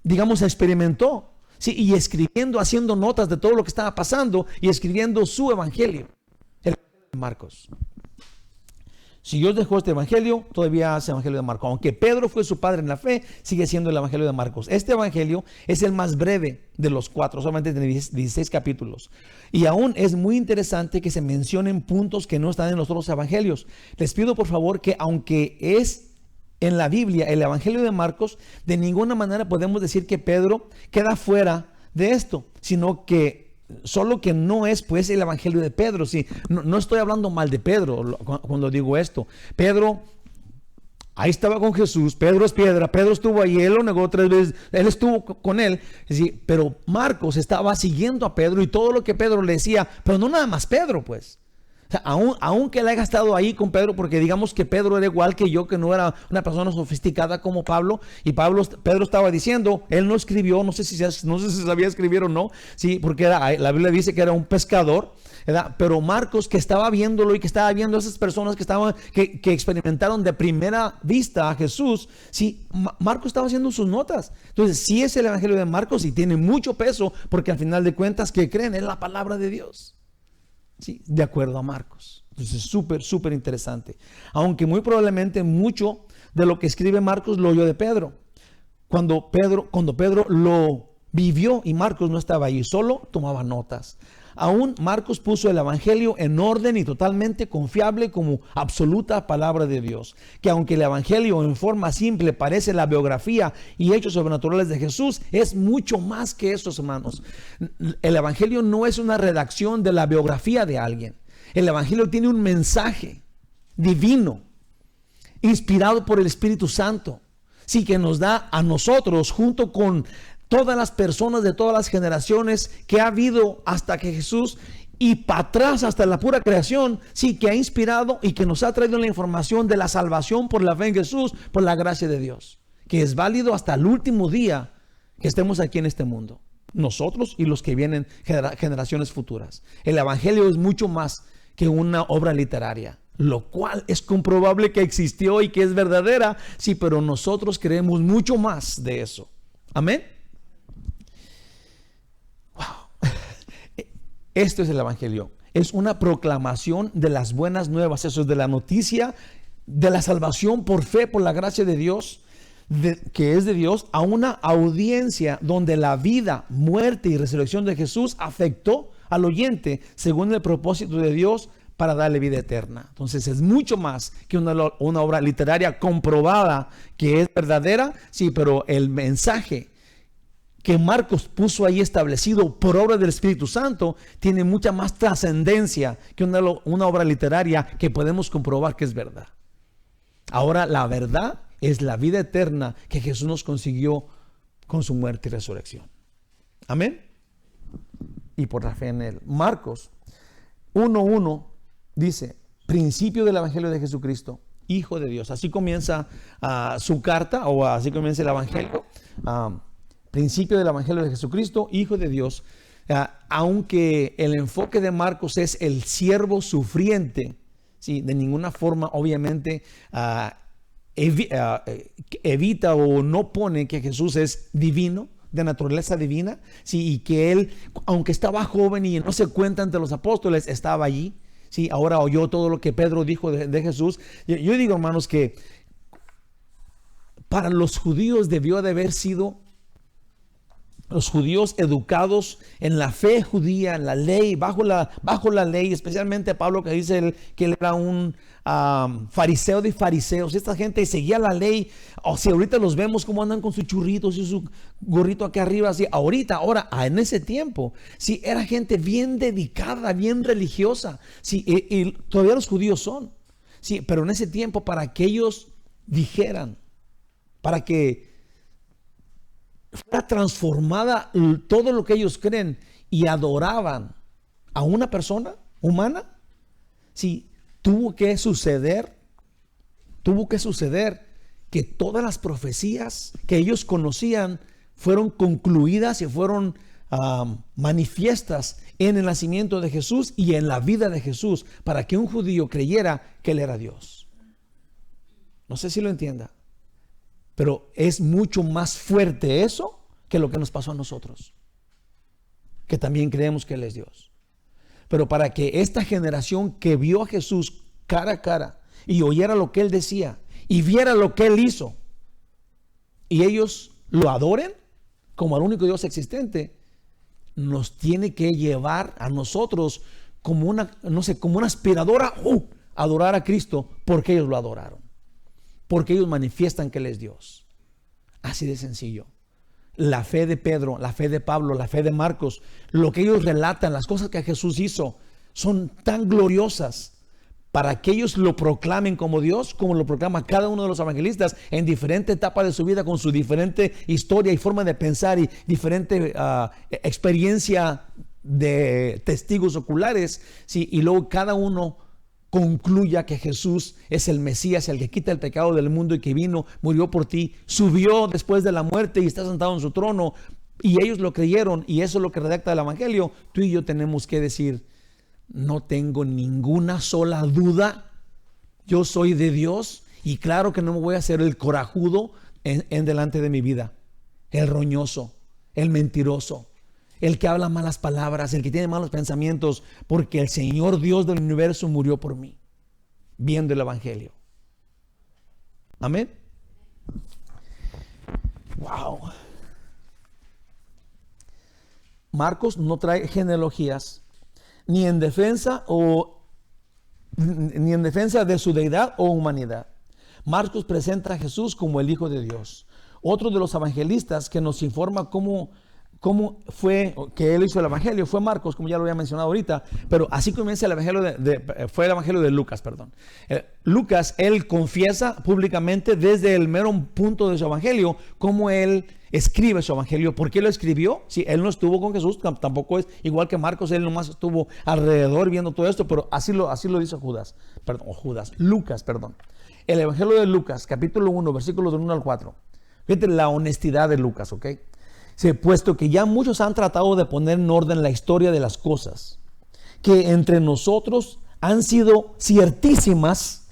digamos, experimentó. Sí, y escribiendo, haciendo notas de todo lo que estaba pasando y escribiendo su evangelio, el evangelio de Marcos. Si Dios dejó este evangelio, todavía es el evangelio de Marcos. Aunque Pedro fue su padre en la fe, sigue siendo el evangelio de Marcos. Este evangelio es el más breve de los 4, solamente tiene 16 capítulos. Y aún es muy interesante que se mencionen puntos que no están en los otros evangelios. Les pido por favor que, aunque es en la Biblia el evangelio de Marcos, de ninguna manera podemos decir que Pedro queda fuera de esto, sino que solo que no es pues el evangelio de Pedro. Sí, no estoy hablando mal de Pedro cuando digo esto. Pedro ahí estaba con Jesús, Pedro es piedra, Pedro estuvo ahí, él lo negó 3 veces, él estuvo con él. Sí, pero Marcos estaba siguiendo a Pedro y todo lo que Pedro le decía, pero no nada más Pedro, pues. O sea, aunque él haya estado ahí con Pedro, porque digamos que Pedro era igual que yo, que no era una persona sofisticada como Pablo, y Pedro estaba diciendo, él no escribió, no sé si sabía escribir o no, sí, porque la Biblia dice que era un pescador, ¿verdad? Pero Marcos, que estaba viéndolo y que estaba viendo a esas personas que experimentaron de primera vista a Jesús, sí, Marcos estaba haciendo sus notas. Entonces, sí es el evangelio de Marcos y tiene mucho peso, porque al final de cuentas, ¿qué creen? Es la palabra de Dios. Sí, de acuerdo a Marcos. Entonces es súper interesante. Aunque muy probablemente mucho de lo que escribe Marcos lo oyó de Pedro. Cuando Pedro lo vivió y Marcos no estaba ahí, solo tomaba notas. aún Marcos puso el evangelio en orden y totalmente confiable como absoluta palabra de Dios. Que aunque el evangelio en forma simple parece la biografía y hechos sobrenaturales de Jesús, es mucho más que eso, hermanos. El evangelio no es una redacción de la biografía de alguien. El evangelio tiene un mensaje divino, inspirado por el Espíritu Santo. Sí, que nos da a nosotros, junto con todas las personas de todas las generaciones que ha habido hasta que Jesús, y para atrás hasta la pura creación, sí, que ha inspirado y que nos ha traído la información de la salvación por la fe en Jesús, por la gracia de Dios, que es válido hasta el último día que estemos aquí en este mundo, nosotros y los que vienen, generaciones futuras. El evangelio es mucho más que una obra literaria, lo cual es comprobable que existió y que es verdadera, sí, pero nosotros creemos mucho más de eso. Amén. Wow. Esto es el evangelio. Es una proclamación de las buenas nuevas. Eso es de la noticia de la salvación por fe, por la gracia de Dios, que es de Dios, a una audiencia donde la vida, muerte y resurrección de Jesús afectó al oyente según el propósito de Dios para darle vida eterna. Entonces es mucho más que una obra literaria comprobada que es verdadera, sí, pero el mensaje que Marcos puso ahí establecido por obra del Espíritu Santo tiene mucha más trascendencia que una obra literaria que podemos comprobar que es verdad. Ahora la verdad es la vida eterna que Jesús nos consiguió con su muerte y resurrección. Amén. Y por la fe en él. Marcos 1:1 dice: principio del evangelio de Jesucristo, Hijo de Dios. Así comienza su carta, o así comienza el evangelio. Principio del evangelio de Jesucristo, Hijo de Dios. Aunque el enfoque de Marcos es el siervo sufriente, ¿sí? De ninguna forma, obviamente, evita o no pone que Jesús es divino, de naturaleza divina, sí, y que él, aunque estaba joven y no se cuenta entre los apóstoles, estaba allí, sí, ahora oyó todo lo que Pedro dijo de Jesús. Yo digo, hermanos, que para los judíos debió de haber sido, los judíos educados en la fe judía, en la ley, bajo la ley, especialmente Pablo, que dice que él era un fariseo de fariseos. Esta gente seguía la ley. O si ahorita los vemos como andan con sus churritos y su gorrito aquí arriba, así, ahora, en ese tiempo, sí, era gente bien dedicada, bien religiosa, sí, y todavía los judíos son, sí, pero en ese tiempo, para que ellos dijeran, para que fuera transformada todo lo que ellos creen y adoraban a una persona humana, sí, tuvo que suceder que todas las profecías que ellos conocían fueron concluidas y fueron manifiestas en el nacimiento de Jesús y en la vida de Jesús, para que un judío creyera que él era Dios. No sé si lo entienda, pero es mucho más fuerte eso que lo que nos pasó a nosotros, que también creemos que Él es Dios. Pero para que esta generación que vio a Jesús cara a cara y oyera lo que Él decía y viera lo que Él hizo, y ellos lo adoren como el único Dios existente, nos tiene que llevar a nosotros como una, no sé, como una aspiradora, adorar a Cristo, porque ellos lo adoraron, porque ellos manifiestan que Él es Dios. Así de sencillo. La fe de Pedro, la fe de Pablo, la fe de Marcos, lo que ellos relatan, las cosas que Jesús hizo, son tan gloriosas para que ellos lo proclamen como Dios, como lo proclama cada uno de los evangelistas en diferente etapa de su vida, con su diferente historia y forma de pensar y diferente experiencia de testigos oculares, ¿sí? Y luego cada uno concluya que Jesús es el Mesías, el que quita el pecado del mundo y que vino, murió por ti, subió después de la muerte y está sentado en su trono, y ellos lo creyeron, y eso es lo que redacta el evangelio. Tú y yo tenemos que decir: no tengo ninguna sola duda, yo soy de Dios, y claro que no me voy a hacer el corajudo en delante de mi vida, el roñoso, el mentiroso, el que habla malas palabras, el que tiene malos pensamientos, porque el Señor Dios del universo murió por mí, viendo el evangelio. Amén. Wow. Marcos no trae genealogías ni en defensa de su deidad o humanidad. Marcos presenta a Jesús como el Hijo de Dios. Otro de los evangelistas que nos informa cómo fue que él hizo el evangelio fue Marcos, como ya lo había mencionado ahorita, pero así comienza el evangelio fue el evangelio de Lucas, perdón. Lucas, él confiesa públicamente desde el mero punto de su evangelio cómo él escribe su evangelio. ¿Por qué lo escribió? Si él no estuvo con Jesús, tampoco es igual que Marcos, él nomás estuvo alrededor viendo todo esto, pero así lo dice Lucas. El evangelio de Lucas, capítulo 1, versículos del 1 al 4. Fíjate la honestidad de Lucas, ¿ok? Puesto que ya muchos han tratado de poner en orden la historia de las cosas, que entre nosotros han sido ciertísimas,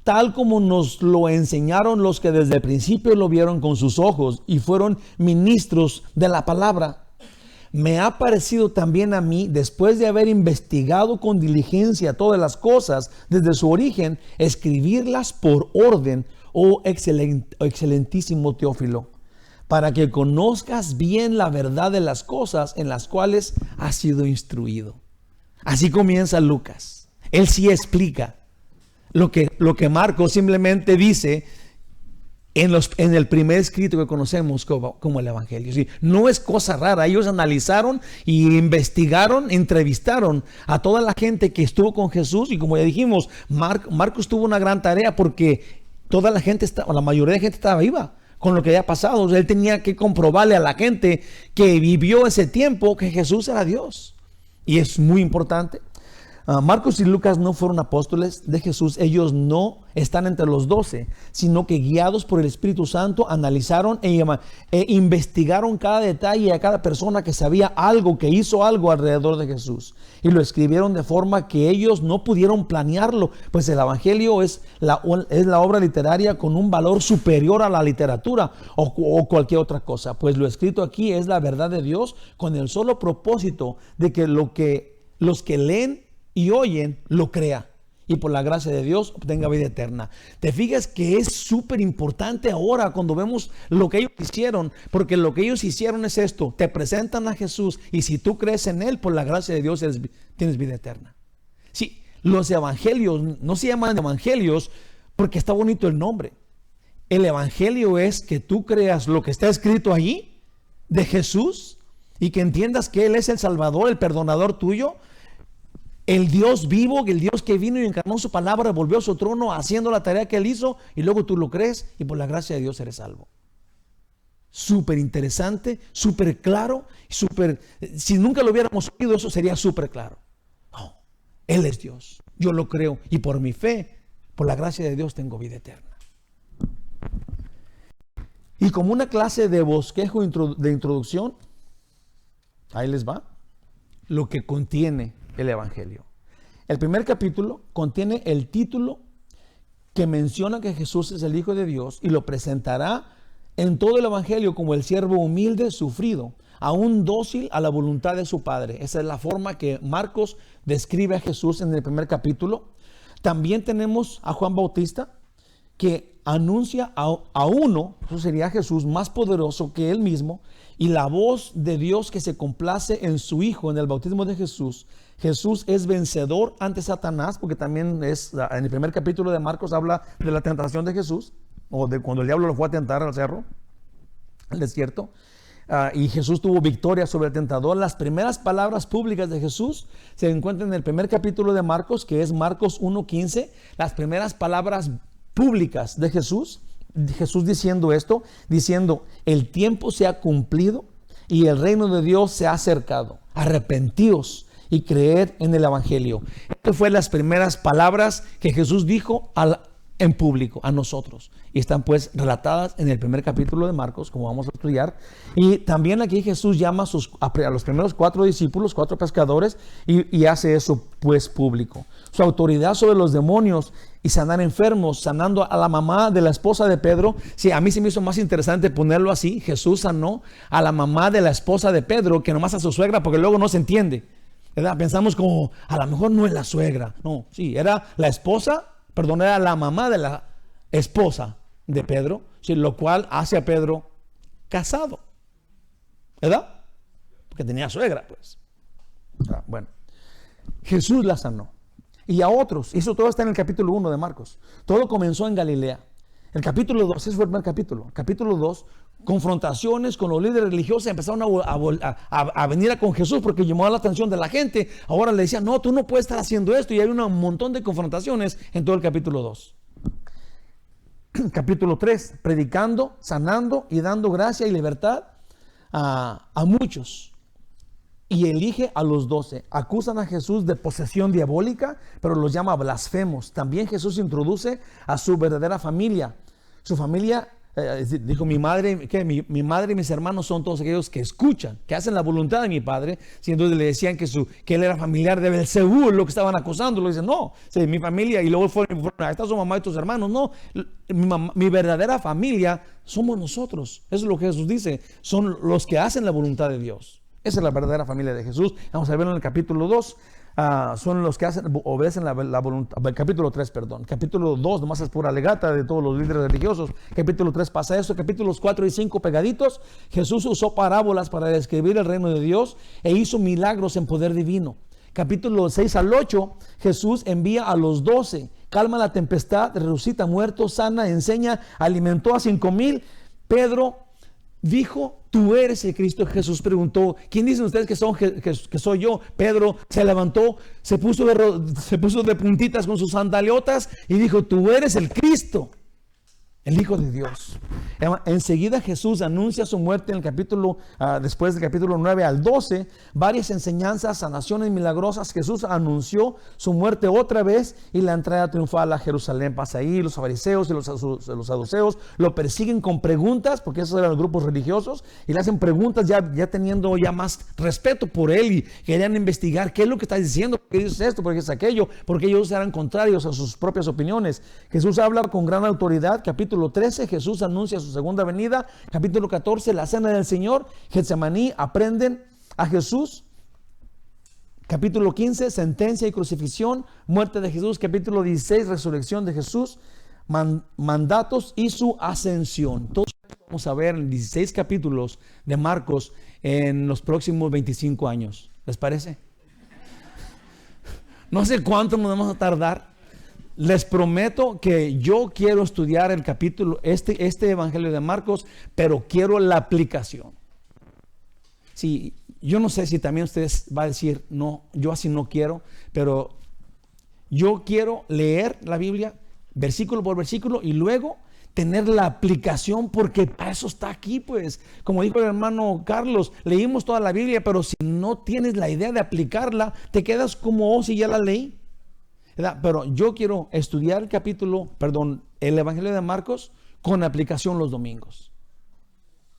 tal como nos lo enseñaron los que desde el principio lo vieron con sus ojos y fueron ministros de la palabra. Me ha parecido también a mí, después de haber investigado con diligencia todas las cosas desde su origen, escribirlas por orden, excelentísimo Teófilo, para que conozcas bien la verdad de las cosas en las cuales has sido instruido. Así comienza Lucas. Él sí explica lo que Marcos simplemente dice en el primer escrito que conocemos como el Evangelio. Sí, no es cosa rara. Ellos analizaron y investigaron, entrevistaron a toda la gente que estuvo con Jesús, y como ya dijimos, Marcos tuvo una gran tarea porque toda la gente, la mayoría de la gente estaba viva con lo que había pasado. O sea, él tenía que comprobarle a la gente que vivió ese tiempo que Jesús era Dios. Y es muy importante. Marcos y Lucas no fueron apóstoles de Jesús. Ellos no están entre los 12, sino que guiados por el Espíritu Santo analizaron e investigaron cada detalle a cada persona que sabía algo, que hizo algo alrededor de Jesús, y lo escribieron de forma que ellos no pudieron planearlo, pues el Evangelio es la obra literaria con un valor superior a la literatura o cualquier otra cosa. Pues lo escrito aquí es la verdad de Dios, con el solo propósito de que los que leen y oyen lo crea, y por la gracia de Dios obtenga vida eterna. Te fijas que es súper importante ahora cuando vemos lo que ellos hicieron, porque lo que ellos hicieron es esto: te presentan a Jesús, y si tú crees en Él, por la gracia de Dios tienes vida eterna. Sí, los evangelios no se llaman evangelios porque está bonito el nombre. El evangelio es que tú creas lo que está escrito allí de Jesús, y que entiendas que Él es el Salvador, el perdonador tuyo, el Dios vivo, el Dios que vino y encarnó su palabra, volvió a su trono haciendo la tarea que Él hizo, y luego tú lo crees y por la gracia de Dios eres salvo. Súper interesante, súper claro, si nunca lo hubiéramos oído, eso sería súper claro. No, Él es Dios, yo lo creo, y por mi fe, por la gracia de Dios tengo vida eterna. Y como una clase de bosquejo de introducción, ahí les va lo que contiene el Evangelio. El primer capítulo contiene el título que menciona que Jesús es el Hijo de Dios, y lo presentará en todo el Evangelio como el siervo humilde, sufrido, aún dócil a la voluntad de su Padre. Esa es la forma que Marcos describe a Jesús en el primer capítulo. También tenemos a Juan Bautista, que anuncia a uno, eso sería Jesús, más poderoso que él mismo, y la voz de Dios que se complace en su Hijo en el bautismo de Jesús. Jesús es vencedor ante Satanás, porque también en el primer capítulo de Marcos habla de la tentación de Jesús, o de cuando el diablo lo fue a tentar al cerro, al desierto, y Jesús tuvo victoria sobre el tentador. Las primeras palabras públicas de Jesús se encuentran en el primer capítulo de Marcos, que es Marcos 1:15. Las primeras palabras públicas de Jesús diciendo esto, diciendo: el tiempo se ha cumplido y el reino de Dios se ha acercado, arrepentíos y creed en el Evangelio. Estas fueron las primeras palabras que Jesús dijo en público a nosotros, y están pues relatadas en el primer capítulo de Marcos, como vamos a estudiar. Y también aquí Jesús llama a los primeros 4 discípulos, 4 pescadores, y hace eso pues público. Su autoridad sobre los demonios y sanar enfermos, sanando a la mamá de la esposa de Pedro. Sí, a mí se me hizo más interesante ponerlo así: Jesús sanó a la mamá de la esposa de Pedro, que nomás a su suegra, porque luego no se entiende, ¿verdad? Pensamos como, a lo mejor no es la suegra. No, sí, era la esposa, perdón, era la mamá de la esposa de Pedro, sí, lo cual hace a Pedro casado, ¿verdad? Porque tenía suegra, pues. Bueno, Jesús la sanó. Y a otros, y eso todo está en el capítulo 1 de Marcos. Todo comenzó en Galilea. El capítulo 2, ese fue el primer capítulo. Capítulo 2, confrontaciones con los líderes religiosos, empezaron a venir con Jesús porque llamó la atención de la gente. Ahora le decían, no, tú no puedes estar haciendo esto. Y hay un montón de confrontaciones en todo el capítulo 2. Capítulo 3, predicando, sanando y dando gracia y libertad a muchos. Y elige a los 12. Acusan a Jesús de posesión diabólica, pero los llama blasfemos. También Jesús introduce a su verdadera familia. Su familia, dijo mi madre, mi madre y mis hermanos son todos aquellos que escuchan, que hacen la voluntad de mi padre. Si entonces le decían que él era familiar de Belzebú, lo que estaban acusando, le dicen, no, sí, mi familia, y luego fueron, ahí está su mamá y tus hermanos. No, mi verdadera familia somos nosotros. Eso es lo que Jesús dice, son los que hacen la voluntad de Dios. Esa es la verdadera familia de Jesús. Vamos a verlo en el capítulo 2. Son los que obedecen la voluntad. Capítulo 3, perdón. Capítulo 2, nomás es pura legata de todos los líderes religiosos. Capítulo 3 pasa eso. Capítulos 4 y 5 pegaditos. Jesús usó parábolas para describir el reino de Dios e hizo milagros en poder divino. Capítulo 6 al 8, Jesús envía a los 12. Calma la tempestad, resucita muertos, sana, enseña, alimentó a 5,000. Pedro dijo, tú eres el Cristo. Jesús preguntó, ¿quién dicen ustedes que soy yo? Pedro se levantó, se puso de puntitas con sus sandaliotas y dijo, tú eres el Cristo, el Hijo de Dios. Enseguida Jesús anuncia su muerte en el capítulo, después del capítulo 9 al 12, varias enseñanzas, sanaciones milagrosas. Jesús anunció su muerte otra vez y la entrada triunfal a Jerusalén. Pasa ahí, los fariseos y los saduceos lo persiguen con preguntas, porque esos eran los grupos religiosos, y le hacen preguntas ya teniendo ya más respeto por él y querían investigar qué es lo que está diciendo, por qué dices esto, por qué es aquello, porque ellos eran contrarios a sus propias opiniones. Jesús habla con gran autoridad. Capítulo 13, Jesús anuncia su segunda venida. Capítulo 14, la cena del Señor. Getsemaní, aprenden a Jesús. Capítulo 15, sentencia y crucifixión, muerte de Jesús. Capítulo 16, resurrección de Jesús, mandatos y su ascensión. Todo esto vamos a ver en 16 capítulos de Marcos en los próximos 25 años. ¿Les parece? No sé cuánto nos vamos a tardar. Les prometo que yo quiero estudiar el capítulo, este evangelio de Marcos, pero quiero la aplicación. Sí, yo no sé si también ustedes van a decir, no, yo así no quiero, pero yo quiero leer la Biblia versículo por versículo y luego tener la aplicación, porque para eso está aquí, pues. Como dijo el hermano Carlos, leímos toda la Biblia, pero si no tienes la idea de aplicarla, te quedas como, oh, si ya la leí. ¿Verdad? Pero yo quiero estudiar el evangelio de Marcos con aplicación los domingos.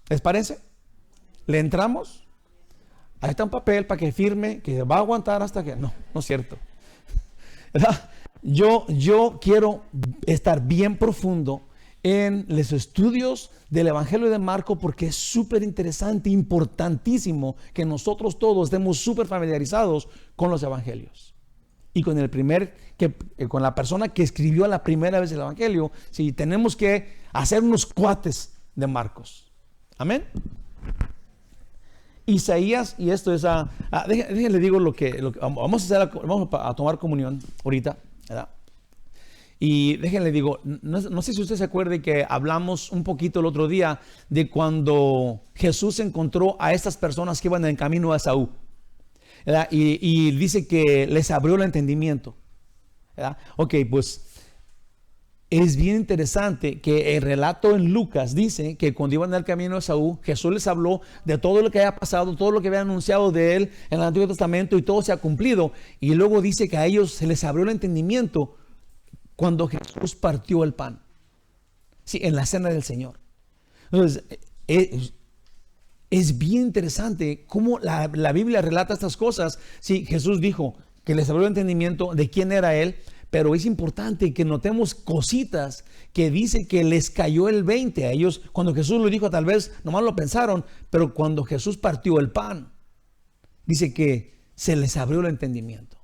¿Les parece? ¿Le entramos? Ahí está un papel para que firme, que va a aguantar hasta que... No es cierto. ¿Verdad? Yo quiero estar bien profundo en los estudios del evangelio de Marcos, porque es súper interesante, importantísimo que nosotros todos estemos súper familiarizados con los evangelios. Y con con la persona que escribió la primera vez el evangelio, sí, tenemos que hacer unos cuates de Marcos. Amén. Isaías, y esto es déjenle digo lo que vamos a hacer, vamos a tomar comunión ahorita, ¿verdad? Y déjenle digo, no sé si usted se acuerde que hablamos un poquito el otro día de cuando Jesús encontró a estas personas que iban en camino a Esaú. Y dice que les abrió el entendimiento, ¿verdad? Ok, pues es bien interesante que el relato en Lucas dice que cuando iban en el camino a Esaú, Jesús les habló de todo lo que había pasado, todo lo que había anunciado de él en el Antiguo Testamento, y todo se ha cumplido. Y luego dice que a ellos se les abrió el entendimiento cuando Jesús partió el pan, sí, en la cena del Señor. Entonces es bien interesante cómo la Biblia relata estas cosas. Sí, Jesús dijo que les abrió el entendimiento de quién era Él, pero es importante que notemos cositas que dice que les cayó el 20 a ellos. Cuando Jesús lo dijo, tal vez nomás lo pensaron, pero cuando Jesús partió el pan, dice que se les abrió el entendimiento.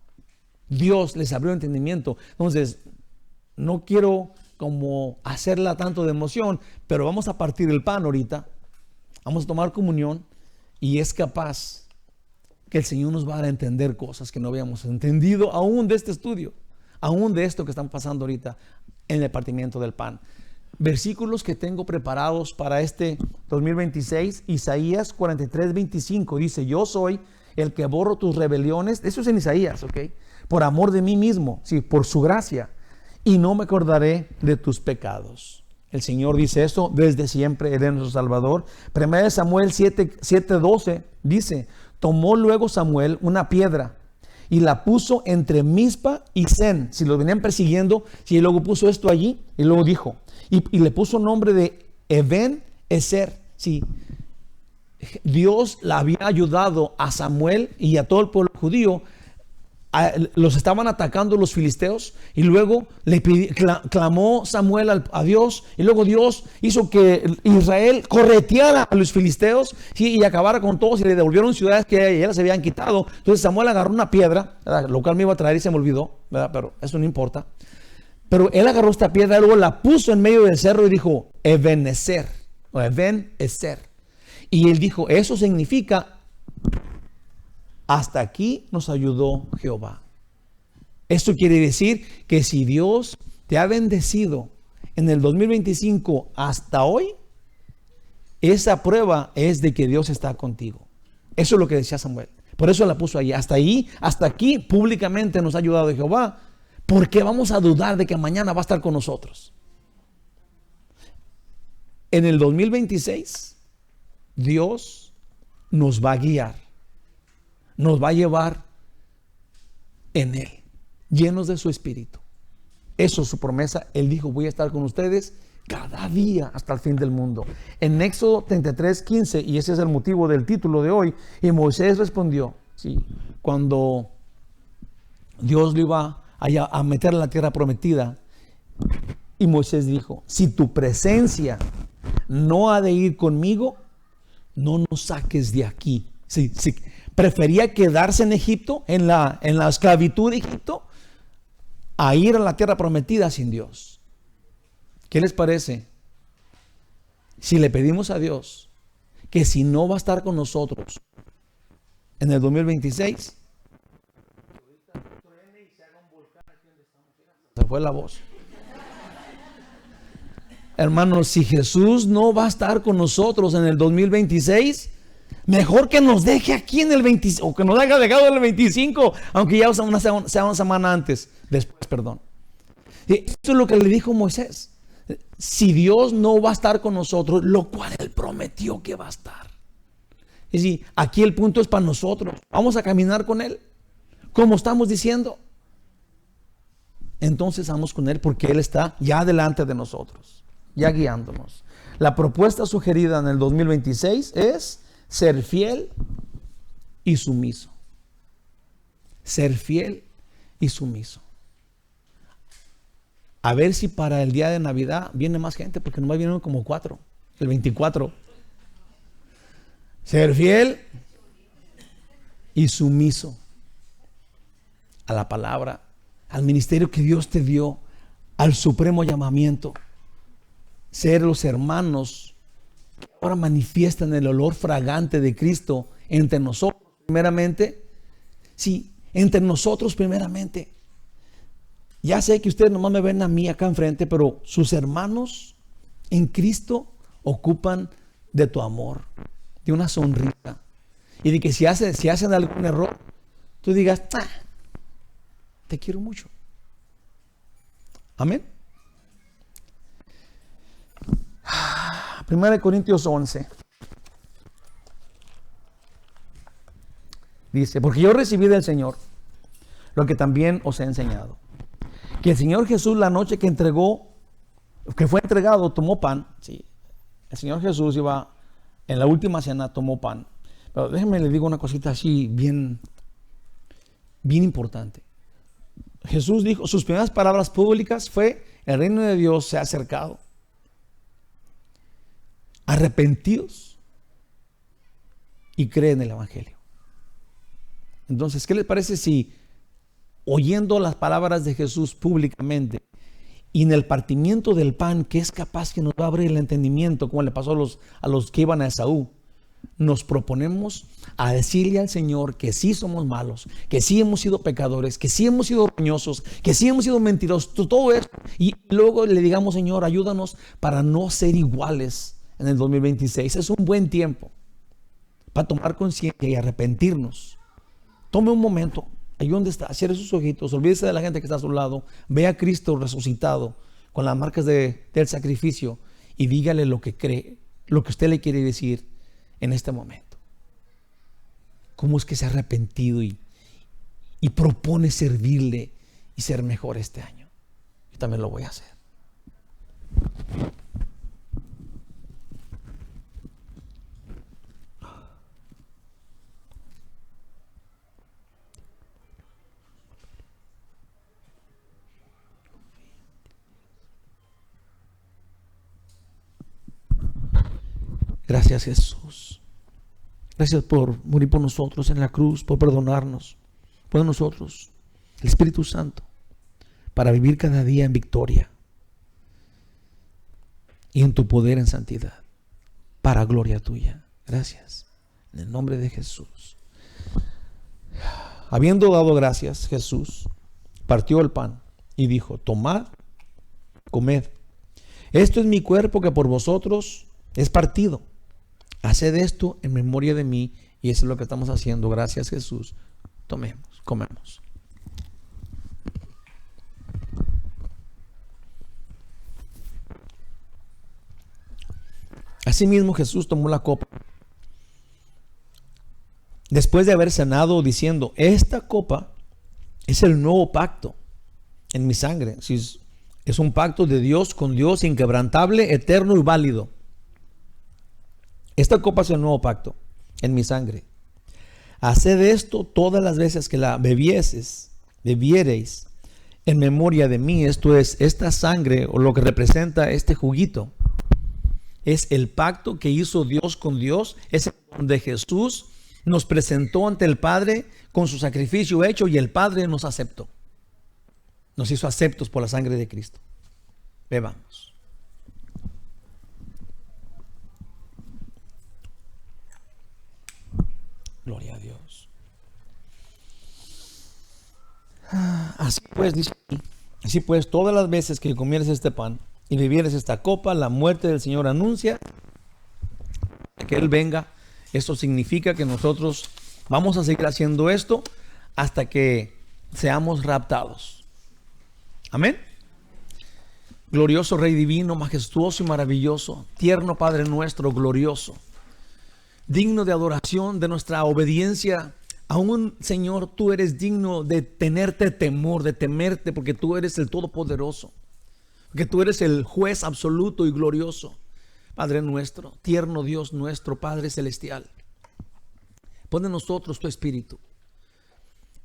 Dios les abrió el entendimiento. Entonces, no quiero como hacerla tanto de emoción, pero vamos a partir el pan ahorita. Vamos a tomar comunión y es capaz que el Señor nos va a dar a entender cosas que no habíamos entendido aún de este estudio, aún de esto que están pasando ahorita en el partimiento del pan. Versículos que tengo preparados para este 2026. Isaías 43:25 dice: yo soy el que borro tus rebeliones. Eso es en Isaías, ¿ok? Por amor de mí mismo, sí, por su gracia, y no me acordaré de tus pecados. El Señor dice eso desde siempre, Él es nuestro Salvador. 1 Samuel 7:12 dice: tomó luego Samuel una piedra y la puso entre Mizpa y Sen. Si los venían persiguiendo, y luego puso esto allí, y luego dijo, y le puso nombre de Eben Ezer. Sí, Dios le había ayudado a Samuel y a todo el pueblo judío. Los estaban atacando los filisteos, y luego clamó Samuel a Dios, y luego Dios hizo que Israel correteara a los filisteos, ¿sí? Y acabara con todos, y le devolvieron ciudades que ya les habían quitado. Entonces Samuel agarró una piedra, ¿verdad?, lo cual me iba a traer y se me olvidó, ¿verdad? Pero eso no importa. Pero él agarró esta piedra, luego la puso en medio del cerro y dijo Eben Ezer, o Eben Ezer. Y él dijo, eso significa: hasta aquí nos ayudó Jehová. Esto quiere decir que si Dios te ha bendecido en el 2025 hasta hoy, esa prueba es de que Dios está contigo. Eso es lo que decía Samuel. Por eso la puso ahí. Hasta aquí públicamente nos ha ayudado Jehová. ¿Por qué vamos a dudar de que mañana va a estar con nosotros? En el 2026, Dios nos va a guiar. Nos va a llevar en Él, llenos de su Espíritu. Eso es su promesa. Él dijo: voy a estar con ustedes cada día hasta el fin del mundo. En Éxodo 33:15, y ese es el motivo del título de hoy, y Moisés respondió, ¿sí?, cuando Dios lo iba a meter en la tierra prometida, y Moisés dijo: si tu presencia no ha de ir conmigo, no nos saques de aquí. Sí. Prefería quedarse en Egipto, en la esclavitud de Egipto, a ir a la tierra prometida sin Dios. ¿Qué les parece si le pedimos a Dios que si no va a estar con nosotros en el 2026, se fue la voz? Hermanos, si Jesús no va a estar con nosotros en el 2026, mejor que nos deje aquí en el 25, o que nos haya dejado en el 25, aunque ya sea una semana después, perdón. Y esto es lo que le dijo Moisés. Si Dios no va a estar con nosotros, lo cual Él prometió que va a estar. Y si aquí el punto es para nosotros, vamos a caminar con Él, como estamos diciendo. Entonces vamos con Él, porque Él está ya delante de nosotros, ya guiándonos. La propuesta sugerida en el 2026 es ser fiel y sumiso. Ser fiel y sumiso. A ver si para el día de Navidad viene más gente, porque nomás vienen como 4, el 24. Ser fiel y sumiso a la palabra, al ministerio que Dios te dio, al supremo llamamiento. Ser los hermanos que ahora manifiestan el olor fragante de Cristo entre nosotros primeramente. Sí, entre nosotros primeramente. Ya sé que ustedes nomás me ven a mí acá enfrente, pero sus hermanos en Cristo ocupan de tu amor, de una sonrisa, y de que si hacen algún error, tú digas: te quiero mucho. Amén. 1 Corintios 11 dice: porque yo recibí del Señor lo que también os he enseñado, que el Señor Jesús, la noche que fue entregado, tomó pan. Sí, el Señor Jesús iba en la última cena, tomó pan. Pero déjenme le digo una cosita así bien importante. Jesús dijo, sus primeras palabras públicas fue: el reino de Dios se ha acercado. Arrepentidos y creen en el Evangelio. Entonces, ¿qué les parece si, oyendo las palabras de Jesús públicamente y en el partimiento del pan, que es capaz que nos va a abrir el entendimiento, como le pasó a los que iban a Esaú, nos proponemos a decirle al Señor que sí somos malos, que sí hemos sido pecadores, que sí hemos sido dañosos, que sí hemos sido mentirosos, todo eso, y luego le digamos, Señor, ayúdanos para no ser iguales en el 2026. Es un buen tiempo para tomar conciencia y arrepentirnos. Tome un momento, ahí donde está, cierre sus ojitos, olvídese de la gente que está a su lado, ve a Cristo resucitado con las marcas del sacrificio y dígale lo que cree, lo que usted le quiere decir en este momento. ¿Cómo es que se ha arrepentido y propone servirle y ser mejor este año? Yo también lo voy a hacer. Gracias, Jesús. Gracias por morir por nosotros en la cruz, por perdonarnos, por nosotros, el Espíritu Santo, para vivir cada día en victoria y en tu poder en santidad, para gloria tuya. Gracias. En el nombre de Jesús. Habiendo dado gracias, Jesús partió el pan y dijo: tomad, comed. Esto es mi cuerpo que por vosotros es partido. Haced esto en memoria de mí. Y eso es lo que estamos haciendo. Gracias, Jesús. Tomemos, comemos. Asimismo, Jesús tomó la copa después de haber cenado, diciendo: esta copa es el nuevo pacto en mi sangre. Es un pacto de Dios con Dios, inquebrantable, eterno y válido. Esta copa es el nuevo pacto en mi sangre. Haced esto todas las veces que la bebiereis en memoria de mí. Esto es, esta sangre, o lo que representa este juguito, es el pacto que hizo Dios con Dios. Es donde Jesús nos presentó ante el Padre con su sacrificio hecho, y el Padre nos aceptó. Nos hizo aceptos por la sangre de Cristo. Bebamos. Gloria a Dios. Así pues, dice aquí, así pues, todas las veces que comieres este pan y bebieres esta copa, la muerte del Señor anuncia que Él venga. Esto significa que nosotros vamos a seguir haciendo esto hasta que seamos raptados. Amén. Glorioso Rey divino, majestuoso y maravilloso, tierno Padre nuestro, glorioso, digno de adoración, de nuestra obediencia. Aún, Señor, tú eres digno de tenerte temor, de temerte, porque tú eres el Todopoderoso, porque tú eres el juez absoluto y glorioso. Padre nuestro, tierno Dios nuestro, Padre celestial, pon en nosotros tu Espíritu.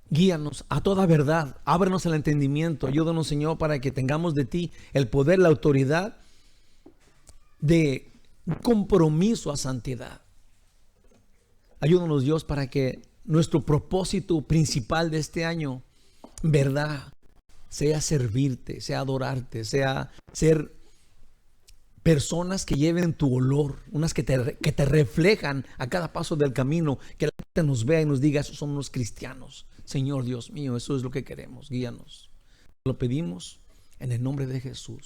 Guíanos a toda verdad, ábrenos el entendimiento, ayúdanos, Señor, para que tengamos de ti el poder, la autoridad de compromiso a santidad. Ayúdanos, Dios, para que nuestro propósito principal de este año, verdad, sea servirte, sea adorarte, sea ser personas que lleven tu olor, unas que te reflejan a cada paso del camino, que la gente nos vea y nos diga: esos son los cristianos. Señor Dios mío, eso es lo que queremos. Guíanos. Lo pedimos en el nombre de Jesús.